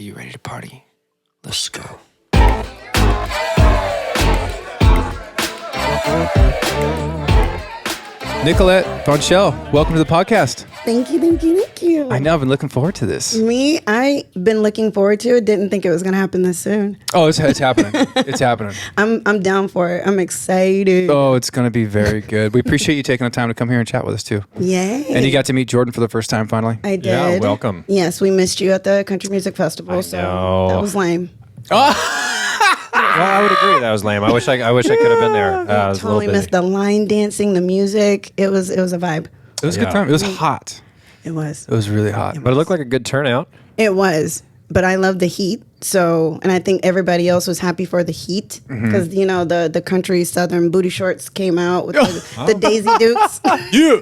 you ready to party? Let's go. Nicolette Vonchelle, welcome to the podcast. Thank you. I know, I've been looking forward to this. I've been looking forward to it. Didn't think it was going to happen this soon. Oh, it's happening. It's happening. I'm down for it. I'm excited. Oh, it's going to be very good. We appreciate you taking the time to come here and chat with us too. Yay. And you got to meet Jordan for the first time finally. I did. Yeah, welcome. Yes, we missed you at the Country Music Festival. So that was lame. Well, I would agree that was lame. I wish I could have been there. I was Totally missed the line dancing, the music. It was a vibe. It was a good time. It was hot. It was. It was really hot. But it looked like a good turnout. It was. But I love the heat. So, and I think everybody else was happy for the heat because, the country Southern booty shorts came out with the Daisy Dukes. Yeah.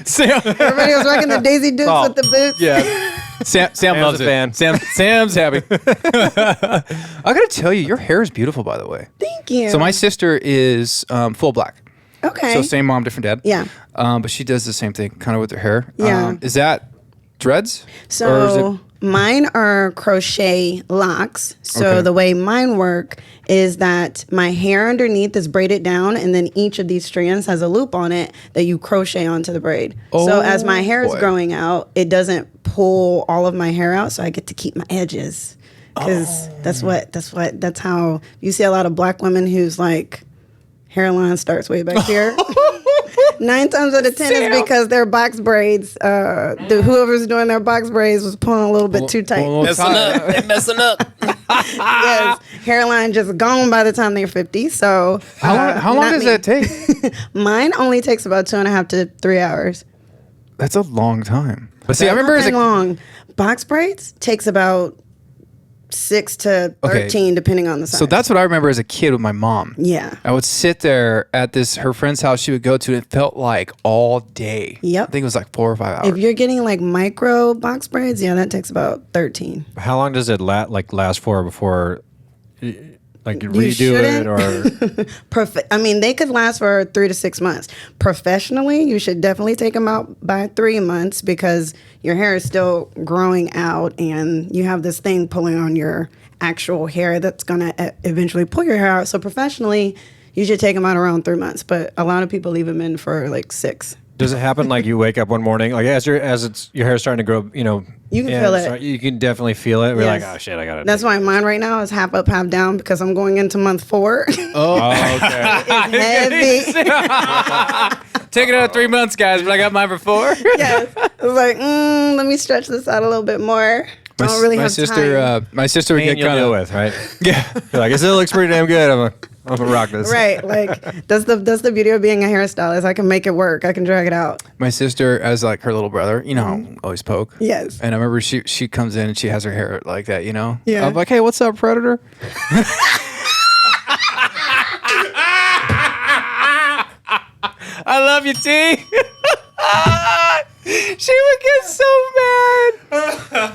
Sam. Everybody was rocking the Daisy Dukes with the boots. Yeah. Sam loves a it. fan. Sam's happy. I got to tell you, your hair is beautiful, by the way. Thank you. So my sister is full black. Okay. So same mom, different dad. Yeah. But she does the same thing, kind of with her hair. Yeah. Is that dreads? So or is it... mine are crochet locks. So Okay. the way mine work is that my hair underneath is braided down, and then each of these strands has a loop on it that you crochet onto the braid. So as my hair is boy. growing out, it doesn't pull all of my hair out, so I get to keep my edges. Because that's how you see a lot of black women whose like hairline starts way back here. 9 times out of 10 is because their box braids, whoever's doing their box braids was pulling a little bit too tight. Messing up. Yes, hairline just gone by the time they're 50. So How long does that take? Mine only takes about 2.5 to 3 hours. That's a long time. But see, I remember Not as that long. Box braids takes about 6 to 13, depending on the size. So that's what I remember as a kid with my mom. Yeah. I would sit there at her friend's house she would go to, and it felt like all day. Yep. I think it was like 4 or 5 hours. If you're getting like micro box braids, yeah, that takes about 13. How long does it last for before you redo shouldn't. it or? They could last for 3 to 6 months. Professionally, you should definitely take them out by 3 months because your hair is still growing out and you have this thing pulling on your actual hair that's going to eventually pull your hair out. So professionally, you should take them out around 3 months, but a lot of people leave them in for like 6. Does it happen like you wake up one morning, like as your hair's starting to grow, You can feel it. You can definitely feel it. We're Yes. like, oh shit, I got it. That's why mine right now is half up, half down because I'm going into month 4. Oh, okay. It's heavy. take it out of 3 months, guys, but I got mine for 4. Yes. I was like, let me stretch this out a little bit more. I don't really have time. My sister would Pain get you'll kind deal of with, right? Yeah. You're like, it still looks pretty damn good. I'm gonna rock this. Right. Like, that's the beauty of being a hairstylist. I can make it work. I can drag it out. My sister, as like her little brother, always poke. Yes. And I remember she comes in and she has her hair like that, Yeah. I'm like, hey, what's up, Predator? I love you, T. She would get so mad.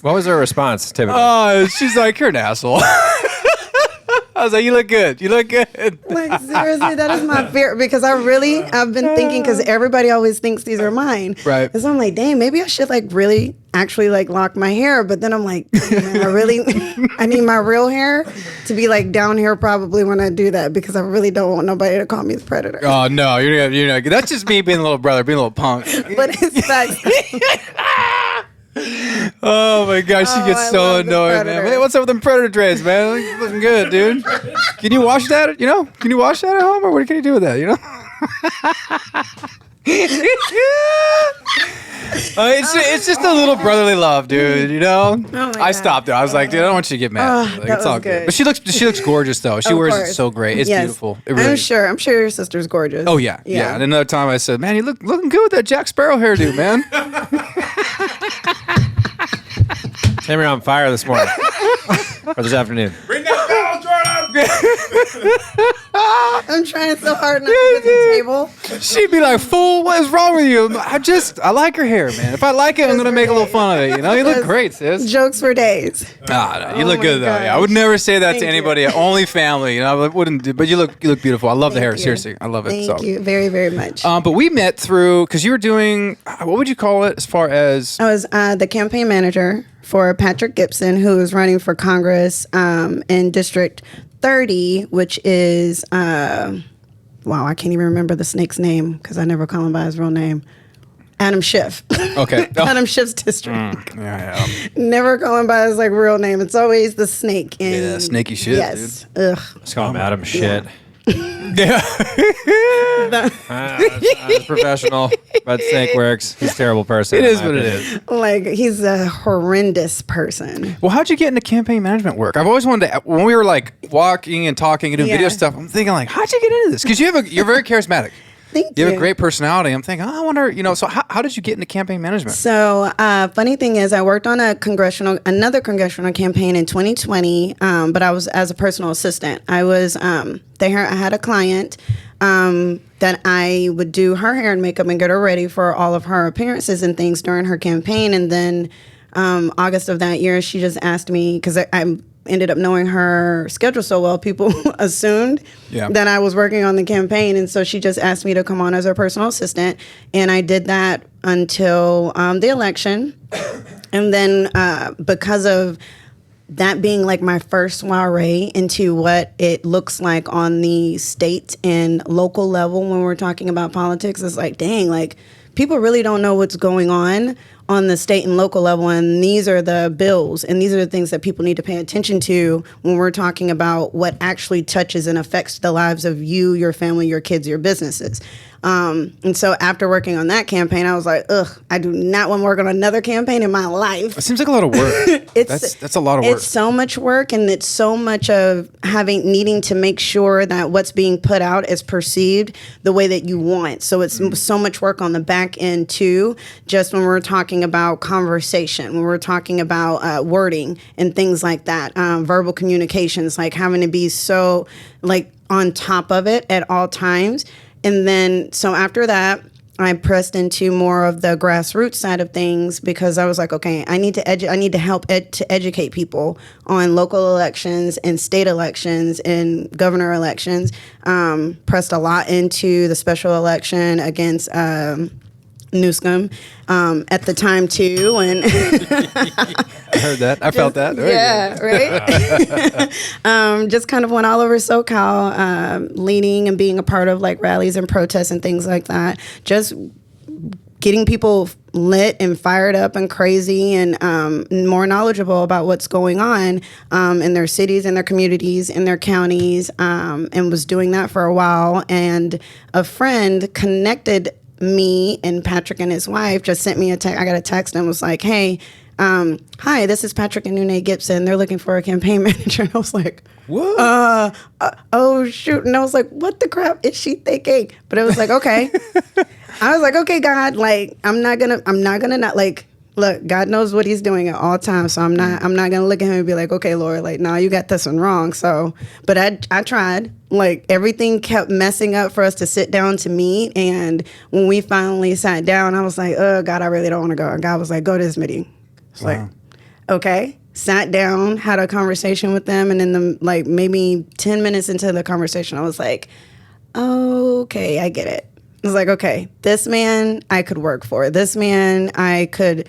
What was her response, typically? Oh, she's like, you're an asshole. I was like, you look good. You look good. Like, seriously, that is my fear because I've been thinking because everybody always thinks these are mine. Right. So I'm like, dang, maybe I should really actually lock my hair. But then I'm like, man, I need my real hair to be like down here probably when I do that because I really don't want nobody to call me the Predator. Oh, no, you're not. That's just me being a little brother, being a little punk. But it's like, Oh my gosh, she gets I so love the annoyed, man. Predator. Hey, what's up with them Predator dreads, man? You're looking good, dude. Can you wash that? Can you wash that at home, or what can you do with that? It's just a little brotherly love, dude. Oh my I God. stopped it. I was like, dude, I don't want you to get mad. that It's all was good. good. But she looks gorgeous though. She Of wears it course. so great. It's Yes. beautiful. It really I'm is. sure your sister's gorgeous. Oh yeah. And another time I said, man, you looking good with that Jack Sparrow hairdo, man. Came here on fire this morning or this afternoon. Bring that bell, Jordan! I'm trying so hard not to get to the table. She'd be like, "Fool, what is wrong with you?" I like her hair, man. If I like it, I'm gonna make a little fun of it. You know, you look great, sis. Jokes for days. No, you look good though. Yeah, I would never say that to anybody. Only family. You know, I wouldn't. But you look beautiful. I love the hair. you. Seriously, I love it. Thank you very, very much. But we met through because you were doing what would you call it as far as I was the campaign manager for Patrick Gibson, who is running for Congress in District 30, which is wow, I can't even remember the snake's name because I never call him by his real name. Adam Schiff. Okay. Adam Schiff's district. yeah. Never call him by his real name. It's always the snake. And Yeah, snaky shit, yes. Ugh. Let's call him Adam Shit. Yeah. Professional, but snake works. He's a terrible person. It is what it is. Like, he's a horrendous person. Well, how'd you get into campaign management work? I've always wanted to. When we were like walking and talking and doing video stuff, I'm thinking like, how'd you get into this? Because you're very charismatic. Thank You you. have a great personality. I'm thinking, I wonder, so how did you get into campaign management? So, funny thing is, I worked on another congressional campaign in 2020, but I was as a personal assistant. I was I had a client that I would do her hair and makeup and get her ready for all of her appearances and things during her campaign. And then August of that year, she just asked me, because I ended up knowing her schedule so well, people assumed that I was working on the campaign. And so she just asked me to come on as her personal assistant. And I did that until the election. And then because of that being like my first soiree into what it looks like on the state and local level when we're talking about politics, it's like, dang, like people really don't know what's going on the state and local level, and these are the bills, and these are the things that people need to pay attention to when we're talking about what actually touches and affects the lives of you, your family, your kids, your businesses. And so after working on that campaign, I was like, I do not want to work on another campaign in my life. It seems like a lot of work. That's a lot of work. It's so much work, and it's so much of needing to make sure that what's being put out is perceived the way that you want. So it's so much work on the back end too, just when we're talking about conversation, when we're talking about wording and things like that, verbal communications, like having to be so like on top of it at all times. And then, so after that, I pressed into more of the grassroots side of things because I was like, okay, I need to help to educate people on local elections and state elections and governor elections. Pressed a lot into the special election against Newsom at the time too, and I heard that. I felt that. Yeah, right. Just kind of went all over SoCal, leading and being a part of like rallies and protests and things like that. Just getting people lit and fired up and crazy and more knowledgeable about what's going on in their cities, in their communities, in their counties, and was doing that for a while. And a friend connected me and Patrick and his wife, just sent me a text. I got a text and was like, hey, hi, this is Patrick and Nune Gibson. They're looking for a campaign manager. And I was like, what? Oh, shoot. And I was like, what the crap is she thinking? But it was like, okay. I was like, okay, God, like, I'm not gonna not like, look, God knows what he's doing at all times. So I'm not gonna look at him and be like, okay, Lord, like, no, you got this one wrong. So, but I tried. Like, everything kept messing up for us to sit down to meet. And when we finally sat down, I was like, oh, God, I really don't want to go. And God was like, go to this meeting. It's like, okay. Sat down, had a conversation with them. And then maybe 10 minutes into the conversation, I was like, okay, I get it. I was like, okay, this man I could work for. This man I could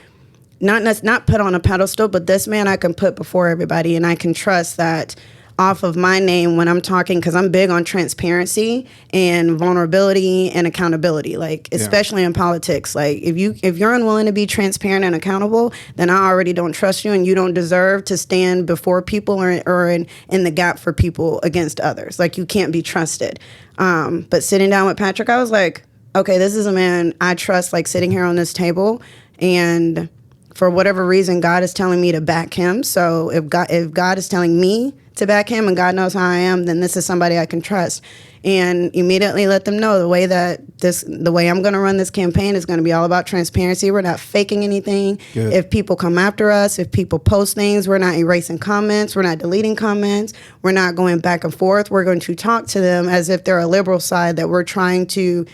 not put on a pedestal, but this man I can put before everybody, and I can trust that off of my name when I'm talking, because I'm big on transparency and vulnerability and accountability, like especially in politics. Like if you're unwilling to be transparent and accountable, then I already don't trust you, and you don't deserve to stand before people or in the gap for people against others. Like, you can't be trusted. But sitting down with Patrick, I was like, okay, this is a man I trust, like, sitting here on this table and for whatever reason, God is telling me to back him. So if God is telling me to back him, and God knows how I am, then this is somebody I can trust. And immediately let them know the way I'm going to run this campaign is going to be all about transparency. We're not faking anything. Good. If people come after us, if people post things, we're not erasing comments. We're not deleting comments. We're not going back and forth. We're going to talk to them as if they're a liberal side that we're trying to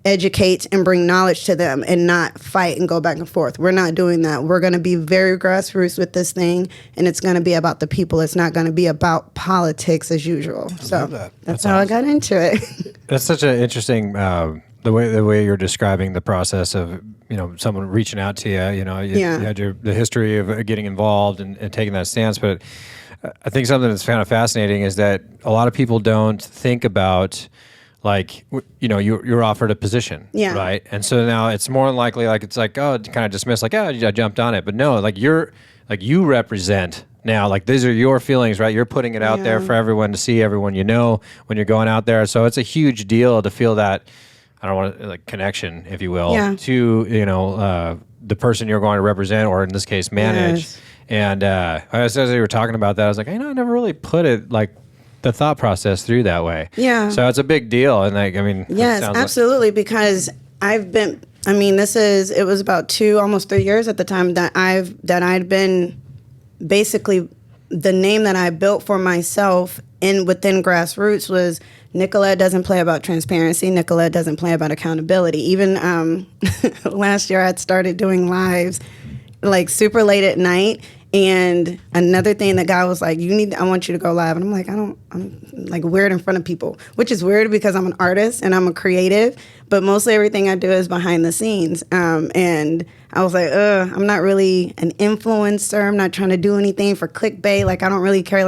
educate and bring knowledge to them and not fight and go back and forth. We're not doing that. We're going to be very grassroots with this thing, and it's going to be about the people. It's not going to be about politics as usual. So that's how I got into it. That's such an interesting the way you're describing the process of someone reaching out to you. You had the history of getting involved and taking that stance, but I think something that's kind of fascinating is that a lot of people don't think about. Like, you're offered a position, right? And so now it's more than likely it's kind of dismissed, I jumped on it. But no, you represent now, these are your feelings, right? You're putting it out there for everyone to see, everyone when you're going out there. So it's a huge deal to feel that, I don't want to, connection, if you will, to, the person you're going to represent, or in this case, manage. Yes. And as you were talking about that, I was like, I never really put it the thought process through that way. Yeah. So it's a big deal. And yes, absolutely. Because it was about almost 3 years at the time that I'd been basically, the name that I built for myself within grassroots was Nicolette doesn't play about transparency. Nicolette doesn't play about accountability. Even last year I'd started doing lives super late at night. And another thing, the guy was like, I want you to go live. And I'm like, I'm weird in front of people, which is weird because I'm an artist and I'm a creative, but mostly everything I do is behind the scenes. And I was like, I'm not really an influencer. I'm not trying to do anything for clickbait. I don't really care.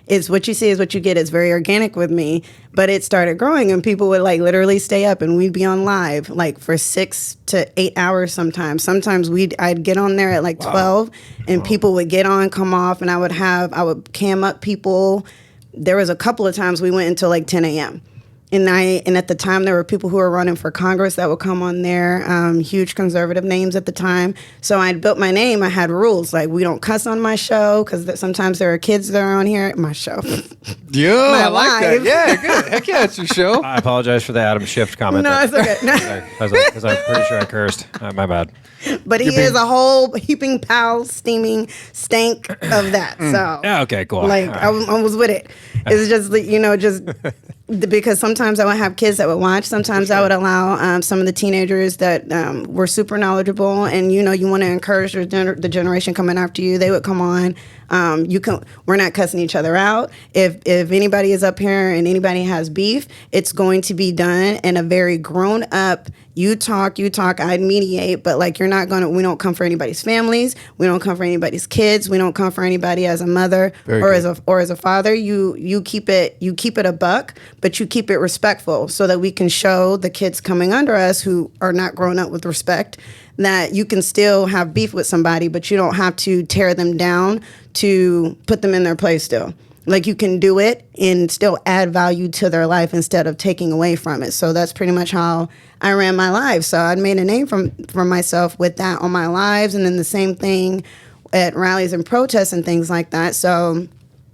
It's what you see is what you get. It's very organic with me. But it started growing, and people would literally stay up, and we'd be on live for 6 to 8 hours sometimes. Sometimes I'd get on there at 12, and people would get on, come off, and I would cam up people. There was a couple of times we went until 10 a.m. And at the time, there were people who were running for Congress that would come on there, huge conservative names at the time. So I'd built my name. I had rules, we don't cuss on my show, because sometimes there are kids that are on here at my show. Yeah, I like that. Yeah, good. Heck yeah, it's your show. I apologize for the Adam Schiff comment. No, it's okay. Because I'm pretty sure I cursed. My bad. But he is a whole heaping pal, steaming stank of that. So yeah, okay, cool. I was with it. It's just because sometimes I would have kids that would watch. Sometimes I would allow some of the teenagers that were super knowledgeable, and you want to encourage the generation coming after you. They would come on. We're not cussing each other out. If anybody is up here and anybody has beef, it's going to be done in a very grown up. You talk, I'd mediate, but we don't come for anybody's families. We don't come for anybody's kids. We don't come for anybody as a mother as a father. You keep it a buck, but you keep it respectful so that we can show the kids coming under us who are not grown up with respect that you can still have beef with somebody, but you don't have to tear them down to put them in their place still. You can do it and still add value to their life instead of taking away from it. So that's pretty much how I ran my lives. So I'd made a name for myself with that on my lives, and then the same thing at rallies and protests and things like that. So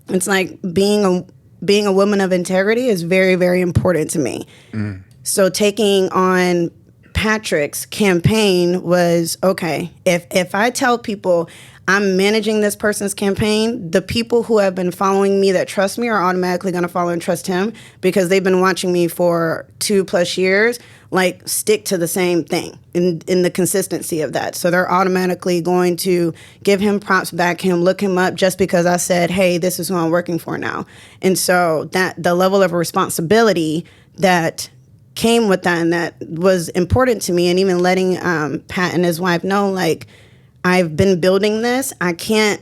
it's being a woman of integrity is very, very important to me. Mm. So taking on Patrick's campaign was, okay, if I tell people I'm managing this person's campaign, the people who have been following me that trust me are automatically going to follow and trust him because they've been watching me for 2+ years, stick to the same thing in the consistency of that. So they're automatically going to give him props, back him, look him up just because I said, hey, this is who I'm working for now. And so that the level of responsibility that came with that and that was important to me, and even letting Pat and his wife know, I've been building this. I can't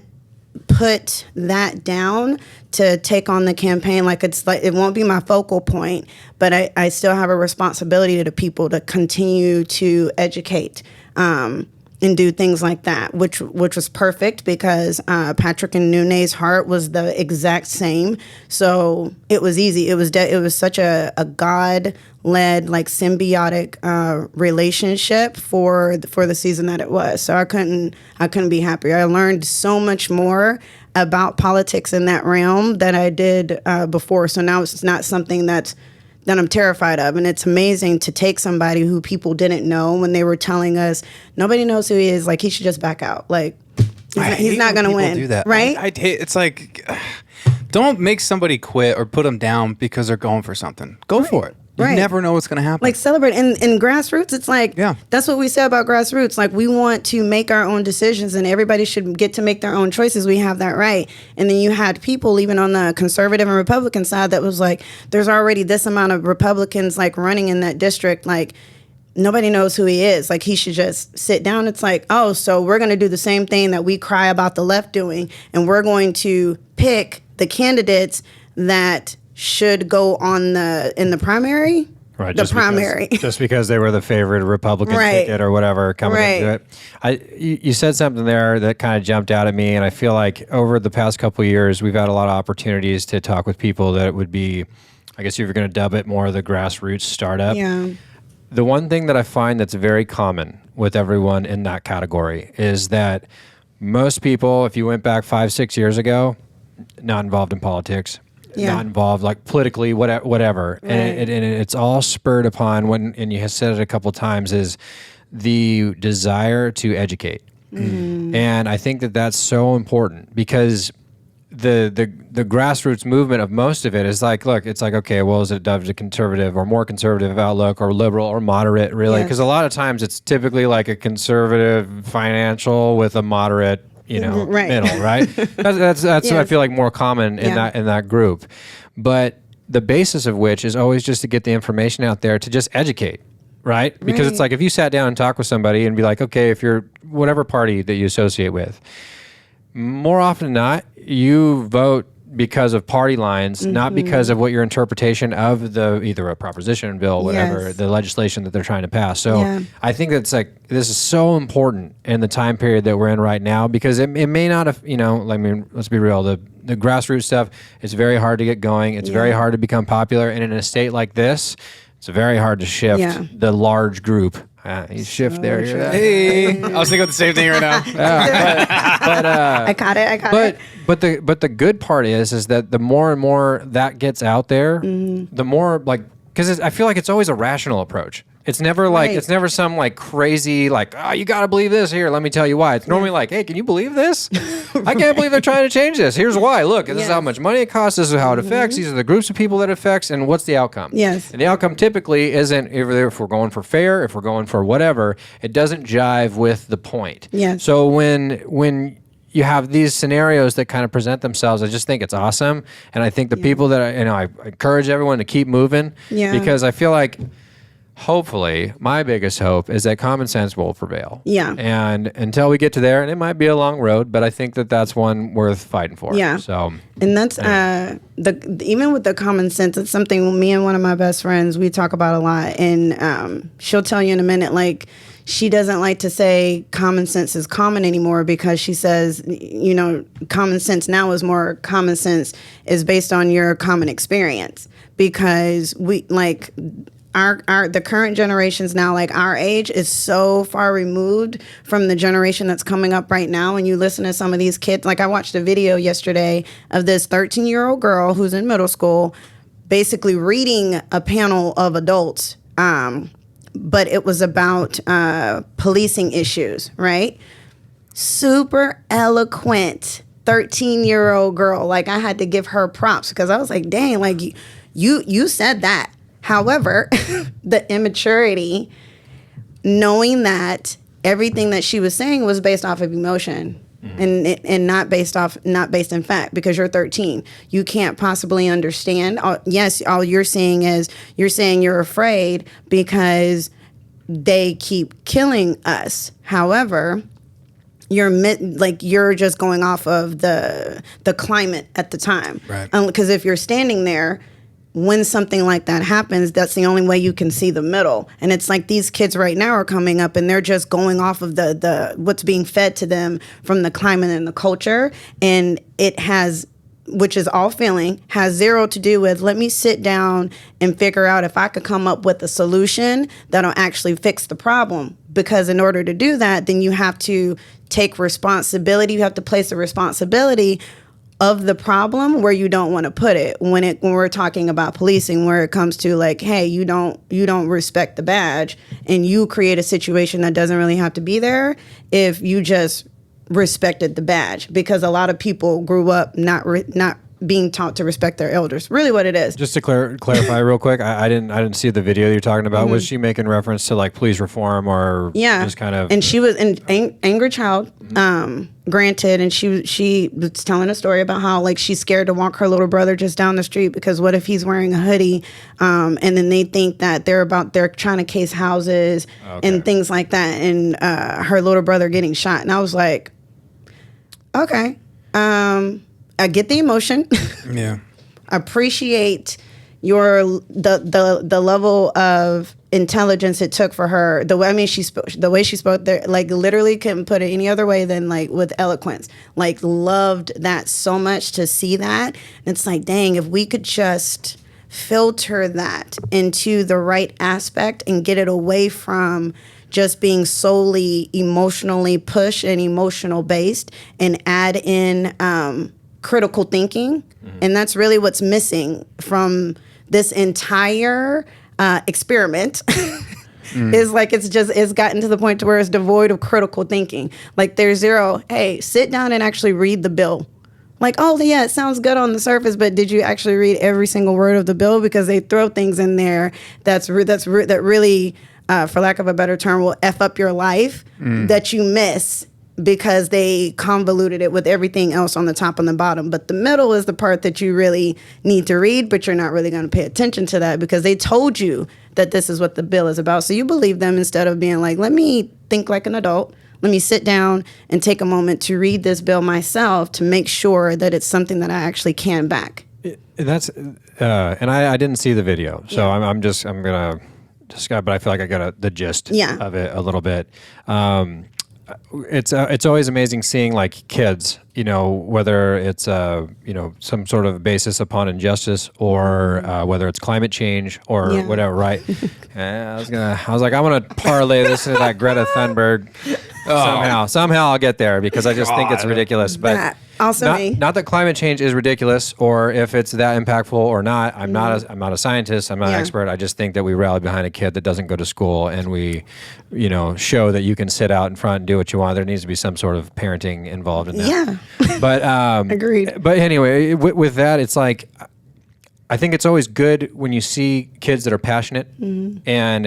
put that down to take on the campaign. It won't be my focal point, but I still have a responsibility to the people to continue to educate. And and do things like that, which was perfect because Patrick and Nune's heart was the exact same. So it was easy. It was such a God-led, like, symbiotic relationship for the season that it was. So I couldn't be happier. I learned so much more about politics in that realm than I did before. So now it's not something that I'm terrified of. And it's amazing to take somebody who people didn't know when they were telling us, nobody knows who he is, like, he should just back out. Like, he's not going to win. Do that. Right? I hate, it's like, don't make somebody quit or put them down because they're going for something. Go for it. You never know what's going to happen. Like, celebrate. In grassroots, it's like, that's what we say about grassroots. Like, we want to make our own decisions, and everybody should get to make their own choices. We have that right. And then you had people, even on the conservative and Republican side, that was like, there's already this amount of Republicans, like, running in that district. Like, nobody knows who he is. Like, he should just sit down. It's like, oh, so we're going to do the same thing that we cry about the left doing, and we're going to pick the candidates that should go in the primary. Right, primary. Just because they were the favorite Republican ticket or whatever coming into it. You said something there that kind of jumped out at me, and I feel like over the past couple of years, we've had a lot of opportunities to talk with people that would be, I guess you're going to dub it more the grassroots startup. Yeah. The one thing that I find that's very common with everyone in that category is that most people, if you went back 5-6 years ago, not involved in politics, not involved, like, politically, whatever. Right. And it's all spurred upon, and you have said it a couple times, is the desire to educate. Mm. And I think that that's so important because the grassroots movement of most of it is like, look, it's like, okay, well, is it a conservative or more conservative outlook or liberal or moderate, really? Because a lot of times it's typically like a conservative financial with a moderate middle, right? That's what I feel like more common in that group. But the basis of which is always just to get the information out there to just educate, right? Because it's like, if you sat down and talked with somebody and be like, okay, if you're whatever party that you associate with, more often than not, you vote because of party lines, not because of what your interpretation of either a proposition bill, whatever, the legislation that they're trying to pass. So I think that's like, this is so important in the time period that we're in right now, because it may not have, I mean, let's be real, the grassroots stuff is very hard to get going. It's very hard to become popular. And in a state like this, it's very hard to shift the large group. You shift there. Hey, I was thinking of the same thing right now. But I caught it. But the good part is that the more and more that gets out there, the more, like, because I feel like it's always a rational approach. It's never like, it's never some like crazy, like, oh, you got to believe this. Here, let me tell you why. It's normally like, hey, can you believe this? I can't believe they're trying to change this. Here's why. Look, this is how much money it costs. This is how it affects. These are the groups of people that it affects. And what's the outcome? Yes. And the outcome typically isn't, if we're going for fair, if we're going for whatever, it doesn't jive with the point. Yes. So when you have these scenarios that kind of present themselves, I just think it's awesome. And I think the people that, I encourage everyone to keep moving, because I feel like, hopefully, my biggest hope is that common sense will prevail. Yeah. And until we get to there, and it might be a long road, but I think that that's one worth fighting for. Yeah. So, and that's even with the common sense, it's something me and one of my best friends, we talk about a lot. And she'll tell you in a minute, like, she doesn't like to say common sense is common anymore, because she says, common sense now is more common sense is based on your common experience, because we like. The current generations now, like our age, is so far removed from the generation that's coming up right now. And you listen to some of these kids, like I watched a video yesterday of this 13-year-old girl who's in middle school, basically reading a panel of adults, but it was about policing issues, right? Super eloquent 13-year-old girl. Like, I had to give her props, because I was like, dang, like you said that. However, the immaturity, knowing that everything that she was saying was based off of emotion, and not based in fact, because you're 13, you can't possibly understand. Yes, all you're saying is you're afraid because they keep killing us. However, you're just going off of the climate at the time, right? Because if you're standing there, when something like that happens, that's the only way you can see the middle. And it's like these kids right now are coming up and they're just going off of the what's being fed to them from the climate and the culture. And it has, which is all feeling, has zero to do with, let me sit down and figure out if I could come up with a solution that'll actually fix the problem. Because in order to do that, then you have to take responsibility. You have to place the responsibility of the problem where you don't want to put it. When we're talking about policing, where it comes to like, hey, you don't respect the badge, and you create a situation that doesn't really have to be there if you just respected the badge, because a lot of people grew up not being taught to respect their elders. Really what it is. Just to clarify real quick, I didn't see the video you're talking about. Was she making reference to like police reform or just kind of? And she was an angry child, granted, and she was telling a story about how like she's scared to walk her little brother just down the street because what if he's wearing a hoodie, and then they think that they're trying to case houses and things like that, and her little brother getting shot. And I was like, okay, I get the emotion. Yeah. Appreciate the level of intelligence it took for her. The way she spoke there, like literally couldn't put it any other way than like with eloquence. Like loved that so much to see that. And it's like, dang, if we could just filter that into the right aspect and get it away from just being solely emotionally pushed and emotional based, and add in critical thinking. And that's really what's missing from this entire experiment. Is like it's gotten to the point to where it's devoid of critical thinking. Like there's zero, hey, sit down and actually read the bill. Like, oh yeah, it sounds good on the surface, but did you actually read every single word of the bill? Because they throw things in there that really, for lack of a better term, will F up your life that you miss because they convoluted it with everything else on the top and the bottom. But the middle is the part that you really need to read, but you're not really going to pay attention to that because they told you that this is what the bill is about. So you believe them instead of being like, let me think like an adult. Let me sit down and take a moment to read this bill myself to make sure that it's something that I actually can back. That's, and I didn't see the video, so I'm gonna but I feel like I got the gist of it a little bit. It's always amazing seeing like kids, whether it's some sort of basis upon injustice or whether it's climate change or whatever, right? I was like, I'm gonna parlay this into that Greta Thunberg somehow I'll get there because I just think it's ridiculous. But not that climate change is ridiculous or if it's that impactful or not. I'm not a scientist. I'm not an expert. I just think that we rally behind a kid that doesn't go to school and we, show that you can sit out in front and do what you want. There needs to be some sort of parenting involved in that. Yeah. But agreed. But anyway, with that, it's like I think it's always good when you see kids that are passionate and,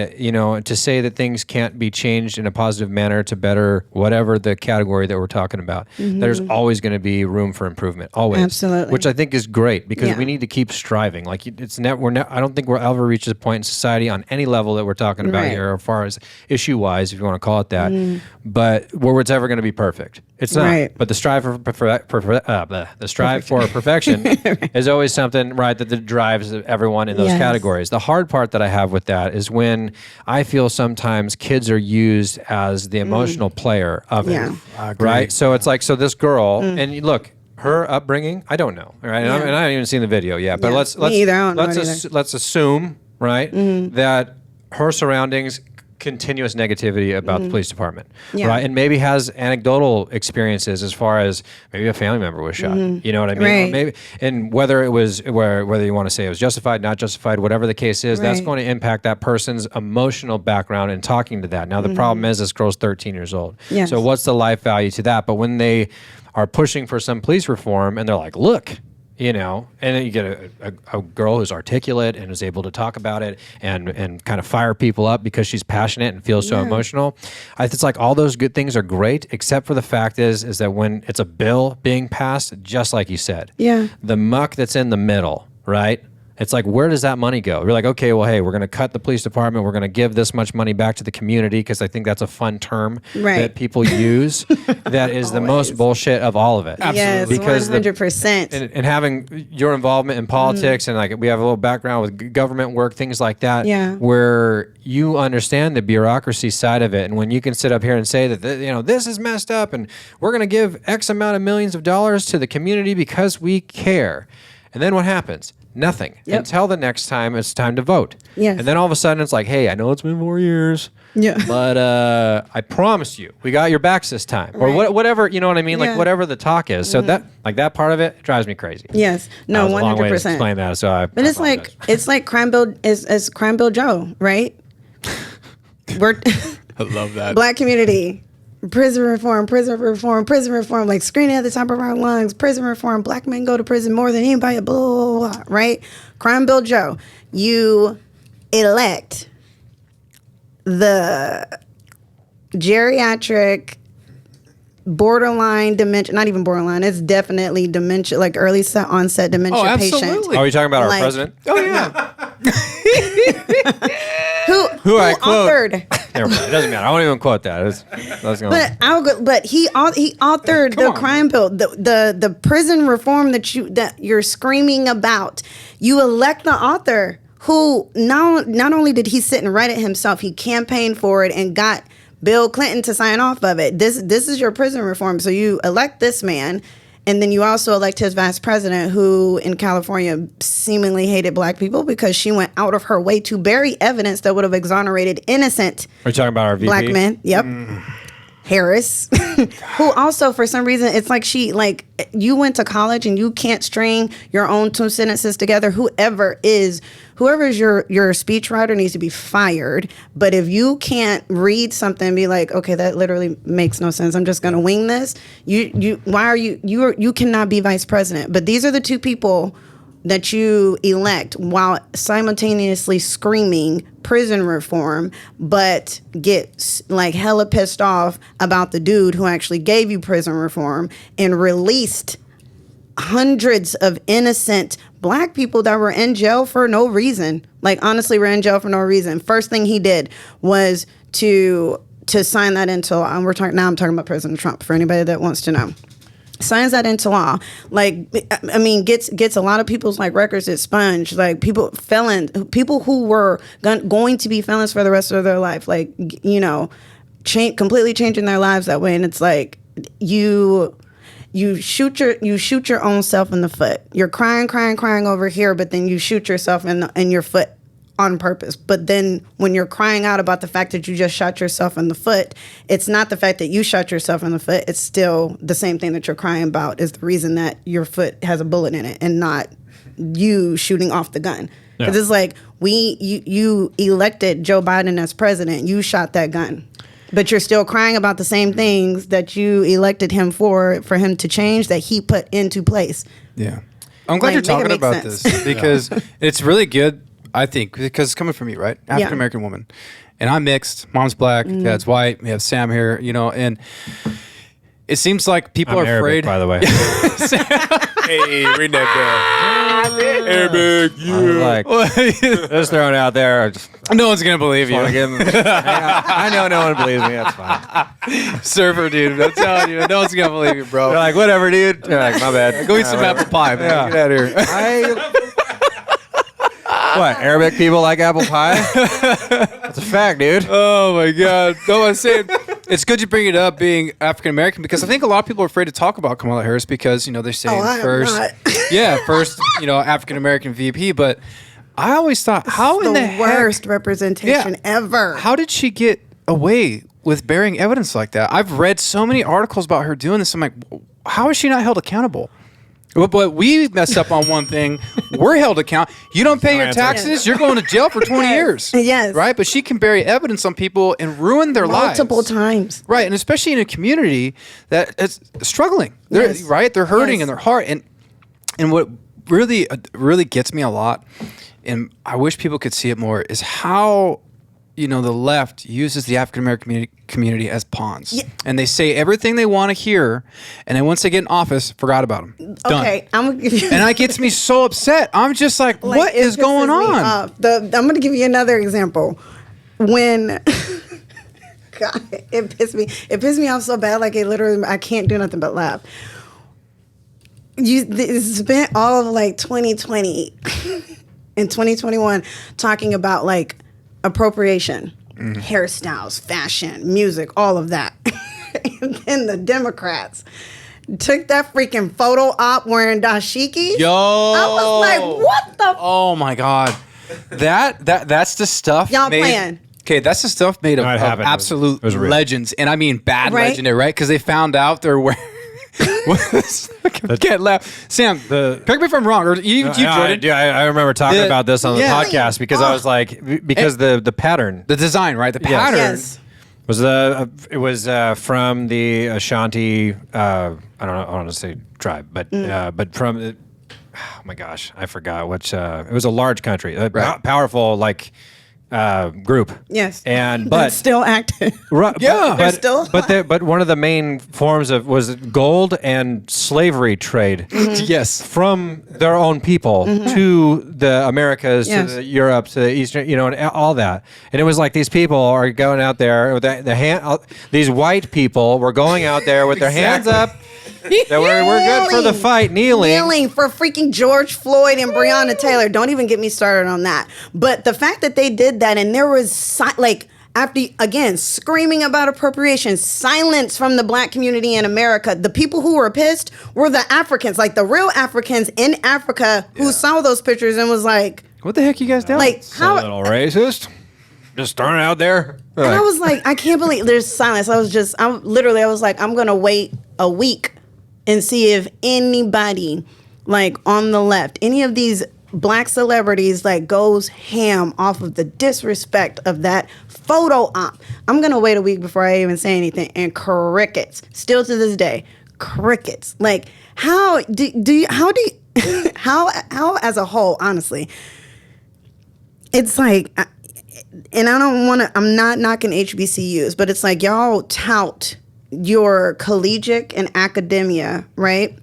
to say that things can't be changed in a positive manner to better whatever the category that we're talking about. There's always going to be room for improvement, always. Absolutely. Which I think is great because we need to keep striving. Like I don't think we'll ever reach a point in society on any level that we're talking about here as far as issue-wise, if you want to call it that, but where it's ever going to be perfect. It's not. Right. But the strive for perfection is always something, right, that drives everyone in those categories. The hard part that I have with that is when I feel sometimes kids are used as the emotional player of it, right? So it's like, so this girl, and look, her upbringing, I don't know, right? And I haven't even seen the video yet, but let's assume, right, that her surroundings continuous negativity about the police department, right? And maybe has anecdotal experiences as far as maybe a family member was shot. You know what I mean? Right. Or maybe, and whether it was whether you want to say it was justified, not justified, whatever the case is, that's going to impact that person's emotional background in talking to that. Now the problem is this girl's 13 years old. Yes. So what's the life value to that? But when they are pushing for some police reform and they're like, look, and then you get a girl who's articulate and is able to talk about it and kind of fire people up because she's passionate and feels so emotional. It's like all those good things are great, except for the fact is that when it's a bill being passed, just like you said, the muck that's in the middle, right, It's like, where does that money go? We're like, okay, well, hey, we're going to cut the police department. We're going to give this much money back to the community, because I think that's a fun term that people use. That is the most bullshit of all of it. Absolutely. Yes, because 100%. And having your involvement in politics and like we have a little background with government work, things like that, where you understand the bureaucracy side of it. And when you can sit up here and say that, this is messed up and we're going to give X amount of millions of dollars to the community because we care. And then what happens? Nothing until the next time it's time to vote. Yes. And then all of a sudden it's like, hey, I know it's been 4 years. Yeah. But I promise you, we got your backs this time. Or whatever, you know what I mean? Like whatever the talk is. So that part of it drives me crazy. Yes. No, 100%. Long way to explain that. So but it's like Crime Bill is Crime Bill Joe, right? We're I love that. Black community. Prison reform, like screaming at the top of our lungs, prison reform, black men go to prison more than anybody, blah, blah, blah, right? Crime Bill Joe, you elect the geriatric borderline dementia, not even borderline, it's definitely dementia, like early onset dementia patient. Are you talking about our president? Oh, yeah. Who I quote. Authored. It doesn't matter. I won't even quote that. But he authored the crime bill, the prison reform that you're screaming about. You elect the author who not only did he sit and write it himself, he campaigned for it and got Bill Clinton to sign off of it. This is your prison reform. So you elect this man. And then you also elect his vice president, who in California seemingly hated black people because she went out of her way to bury evidence that would have exonerated innocent Are you talking about our VP? black men. Yep. Harris, who also, for some reason, it's like you went to college and you can't string your own two sentences together. Whoever is your speechwriter needs to be fired. But if you can't read something and be like, okay, that literally makes no sense, I'm just going to wing this. You cannot be vice president. But these are the two people that you elect while simultaneously screaming prison reform, but get like hella pissed off about the dude who actually gave you prison reform and released hundreds of innocent black people that were in jail for no reason. Like, honestly, were in jail for no reason. First thing he did was to sign that into law. And I'm talking about President Trump, for anybody that wants to know. Signs that into law, gets a lot of people's records expunged, people who were going to be felons for the rest of their life, completely changing their lives that way. And it's like you shoot your own self in the foot. You're crying over here, but then you shoot yourself in your foot on purpose. But then when you're crying out about the fact that you just shot yourself in the foot, it's not the fact that you shot yourself in the foot. It's still the same thing that you're crying about is the reason that your foot has a bullet in it and not you shooting off the gun. Because it's like you elected Joe Biden as president. You shot that gun. But you're still crying about the same things that you elected him for him to change that he put into place. Yeah. I'm glad you're talking about this because it's really good. I think because it's coming from you, right? African American woman, and I'm mixed. Mom's black, dad's white. We have Sam here, and it seems like people are Arabic, afraid. By the way, hey, read that down. Arabic, just throwing it out there. No one's gonna believe you. I know no one believes me. That's fine. Surfer, dude. I'm telling you, no one's gonna believe you, bro. They're like, whatever, dude. You're like, my bad. Go eat some apple pie, man. Yeah. Get out of here. What, Arabic people like apple pie? That's a fact, dude. Oh, my God. No, I'm saying it's good you bring it up being African American because I think a lot of people are afraid to talk about Kamala Harris because, they're saying first African American VP. But I always thought, how in the heck? Worst representation ever. How did she get away with bearing evidence like that? I've read so many articles about her doing this. I'm like, how is she not held accountable? But we messed up on one thing. We're held accountable. You don't pay your taxes, you're going to jail for 20 years. Yes. Right? But she can bury evidence on people and ruin their lives. Multiple times. Right. And especially in a community that is struggling. Right? They're hurting in their heart. And what really gets me a lot, and I wish people could see it more, is how the left uses the African American community as pawns, Yeah. and they say everything they want to hear, and then once they get in office, forgot about them. Done. Okay, I'm gonna give you. And that gets me so upset. I'm just like what is going on? I'm gonna give you another example. When God, it pissed me off so bad. Like, I can't do nothing but laugh. You spent all of like 2020 and 2021 talking about like appropriation, hairstyles, fashion, music, all of that. And then the Democrats took that freaking photo op wearing dashiki. Yo, I was like, what the? Oh my God, that's the stuff Y'all playing. Okay, that's the stuff made of No, it happened. absolute It was real. legends, and I mean bad Right? legendary, right? Because they found out they're wearing. Can't laugh, Sam. Correct me if I'm wrong, or you Jordan. I remember talking about this on the Yeah. podcast because I was like, because the pattern The design, right? The pattern. Yes. was from the Ashanti. I don't want to say tribe, but from. Oh my gosh, I forgot which. It was a large country, powerful group. Yes. but That's still active. Right, Yeah. They're still but one of the main forms was gold and slavery trade. Yes. From their own people to the Americas, Yes. to the Europe, to the Eastern, and all that. And it was like these people are going out there with these white people were going out there with their hands up. That we're good for the fight, kneeling for freaking George Floyd and Breonna Taylor. Don't even get me started on that. But the fact that they did that, and there was after again screaming about appropriation, silence from the black community in America. The people who were pissed were the Africans, like the real Africans in Africa, who saw those pictures and was like, What the heck you guys doing? like a little racist. Just throwing it out there. And I was like, I can't believe there's silence. I was like, I'm gonna wait a week and see if anybody like on the left, any of these black celebrities like goes ham off of the disrespect of that photo op. I'm gonna wait a week before I even say anything. And crickets, still to this day, crickets. Like how as a whole, honestly, it's like, and I'm not knocking HBCUs, but it's like y'all tout your collegiate and academia, right?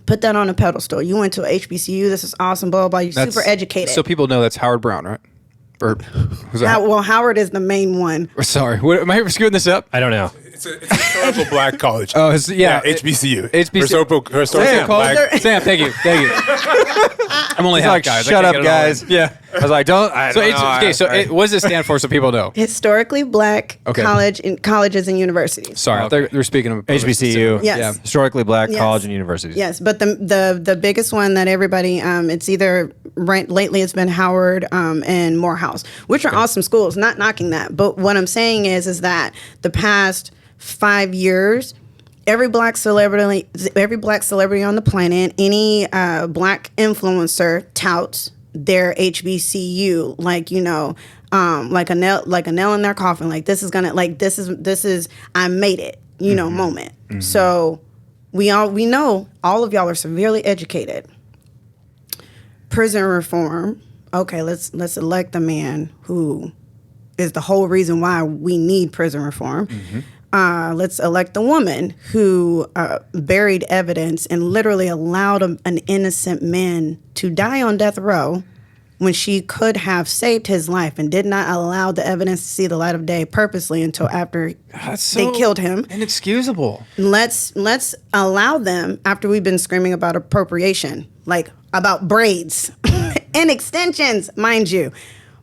Put that on a pedestal. You went to a HBCU. This is awesome. Blah, blah, blah. You're super educated. So people know that's Howard Brown, right? Or who's that? Well, Howard is the main one. Sorry, am I screwing this up? I don't know. It's a historical black college. Oh, HBCU. HBCU. Historical black. Sam, thank you. I'm only half Like, guys. I shut can't up, get it all guys. in. Yeah. I was like, don't. I So, don't know. what does it stand for so people know? Historically black Okay. colleges and universities. Sorry, I thought they were speaking of HBCU. Yes. Yeah. Historically black Yes. college and universities. Yes, but the biggest one that everybody it's either lately it's been Howard and Morehouse, which are awesome schools. Not knocking that, but what I'm saying is that the past 5 years, every black celebrity on the planet, any black influencer touts their HBCU, like like a nail in their coffin. Like this is I made it, moment. Mm-hmm. So we know all of y'all are severely educated. Prison reform. Okay, let's elect the man who is the whole reason why we need prison reform. Mm-hmm. Let's elect the woman who buried evidence and literally allowed an innocent man to die on death row when she could have saved his life and did not allow the evidence to see the light of day purposely until after they killed him. Inexcusable. Let's allow them, after we've been screaming about appropriation, like about braids and extensions, mind you.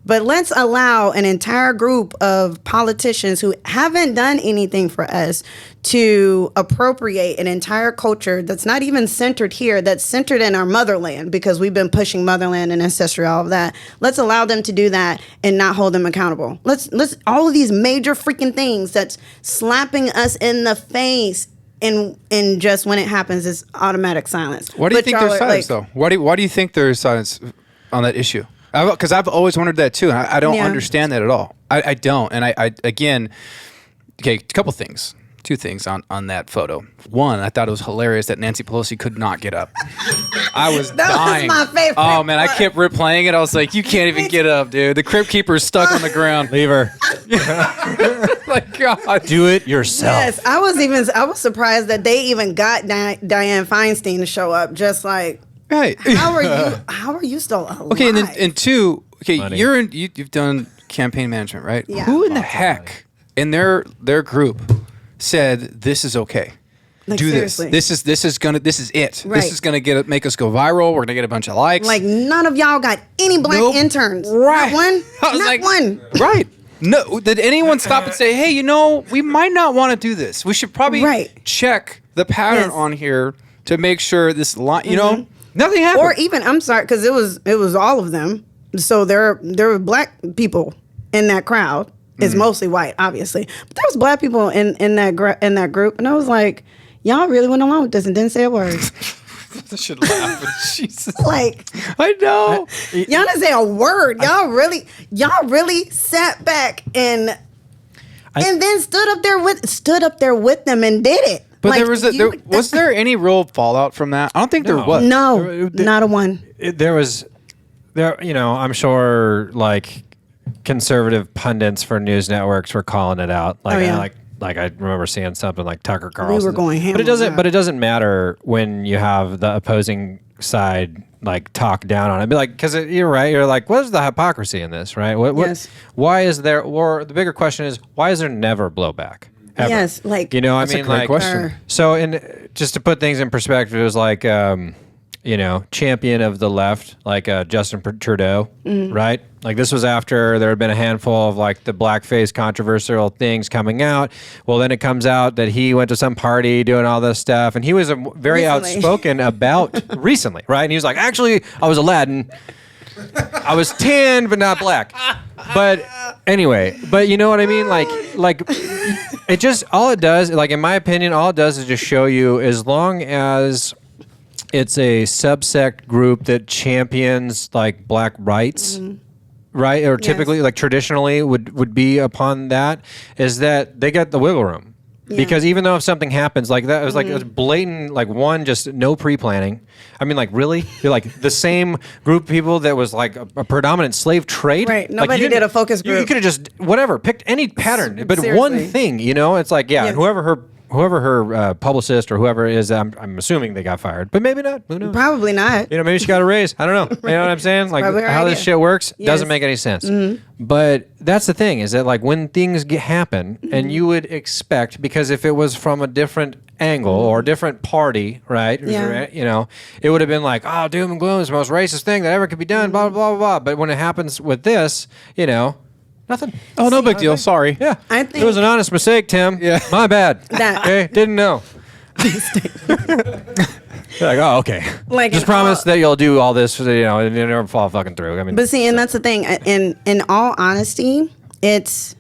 But let's allow an entire group of politicians who haven't done anything for us to appropriate an entire culture that's not even centered here, that's centered in our motherland, because we've been pushing motherland and ancestry, all of that. Let's allow them to do that and not hold them accountable. Let's all of these major freaking things that's slapping us in the face. And just when it happens, it's automatic silence. Why do you think there's silence, though? Why do you think there's silence on that issue? Because I've always wondered that too, and I don't understand that at all. I don't, and I again, okay, a couple things. Two things on that photo. One, I thought it was hilarious that Nancy Pelosi could not get up. I was dying. That was my favorite. Oh man, I kept replaying it. I was like, you can't even get up, dude. The crypt keeper is stuck on the ground. Leave her. Like God, Do it yourself. Yes, I was surprised that they even got Dianne Feinstein to show up. Just like, right? how are you still alive? Okay, and two, okay, Money. you've done campaign management, right? Yeah. Who in the heck in their group said this is okay? Like, Do seriously. this. This is it. Right. This is gonna make us go viral. We're gonna get a bunch of likes. Like, none of y'all got any black Nope. interns. Right. Not one. I was Not like, one. Right. No. Did anyone stop and say, hey, we might not want to do this. We should probably check the pattern Yes. on here to make sure this line. Nothing happened. Or even, I'm sorry, because it was all of them. So there were black people in that crowd. It's mostly white, obviously, but there was black people in that group, and I was like, y'all really went along with this and didn't say a word. I should laugh. Jesus. Like, I know. y'all didn't say a word. Y'all really sat back and then stood up there with them and did it. But Like, was there any real fallout from that? I don't think there was. No, not a one. I'm sure like conservative pundits for news networks were calling it out. Like, Oh, yeah. like I remember seeing something like Tucker Carlson. were going ham but it on doesn't. that. But it doesn't matter when you have the opposing side like talk down on it. Be like, because you're right. You're like, what is the hypocrisy in this, right? Yes. Why is there? Or the bigger question is, why is there never blowback? Ever? Yes, like, I That's a mean, great like, question. So, just to put things in perspective, it was like, champion of the left, like Justin Trudeau, right? Like this was after there had been a handful of like the blackface controversial things coming out. Well, then it comes out that he went to some party doing all this stuff, and he was very Recently. outspoken about recently, right? And he was like, actually, I was Aladdin. I was tan, but not black. But anyway, but you know what I mean? Like it just, all it does, like in my opinion, all it does is just show you, as long as it's a subsect group that champions like black rights, right? Or typically, like traditionally would be upon that, is that they get the wiggle room. Yeah. Because even though if something happens like that, it was like it was blatant, like one, just no pre-planning. I mean, like really, you're like the same group of people that was like a predominant slave trade. Right. Like, Nobody you did didn't- a focus You group. could have just whatever picked any pattern, but one Seriously. thing. It's like Yeah. and whoever her publicist or whoever it is, I'm assuming they got fired, but maybe not. Who knows? Probably not. Maybe she got a raise. I don't know. You know what I'm saying? Like probably her how this idea. shit works Yes. doesn't make any sense. But that's the thing, is that like when things happen, and you would expect, because if it was from a different angle or a different party, right? Yeah. It would have been like, oh, doom and gloom is the most racist thing that ever could be done. Blah blah blah blah. But when it happens with this, nothing. Oh, no big deal. Sorry. Yeah, I it think- was an honest mistake, Tim. Yeah. My bad. That- Okay, didn't know. You're like, oh, okay. Like just in promise all- that you'll do all this, and you never fall fucking through. I mean, But see, and that's the thing. In all honesty, it's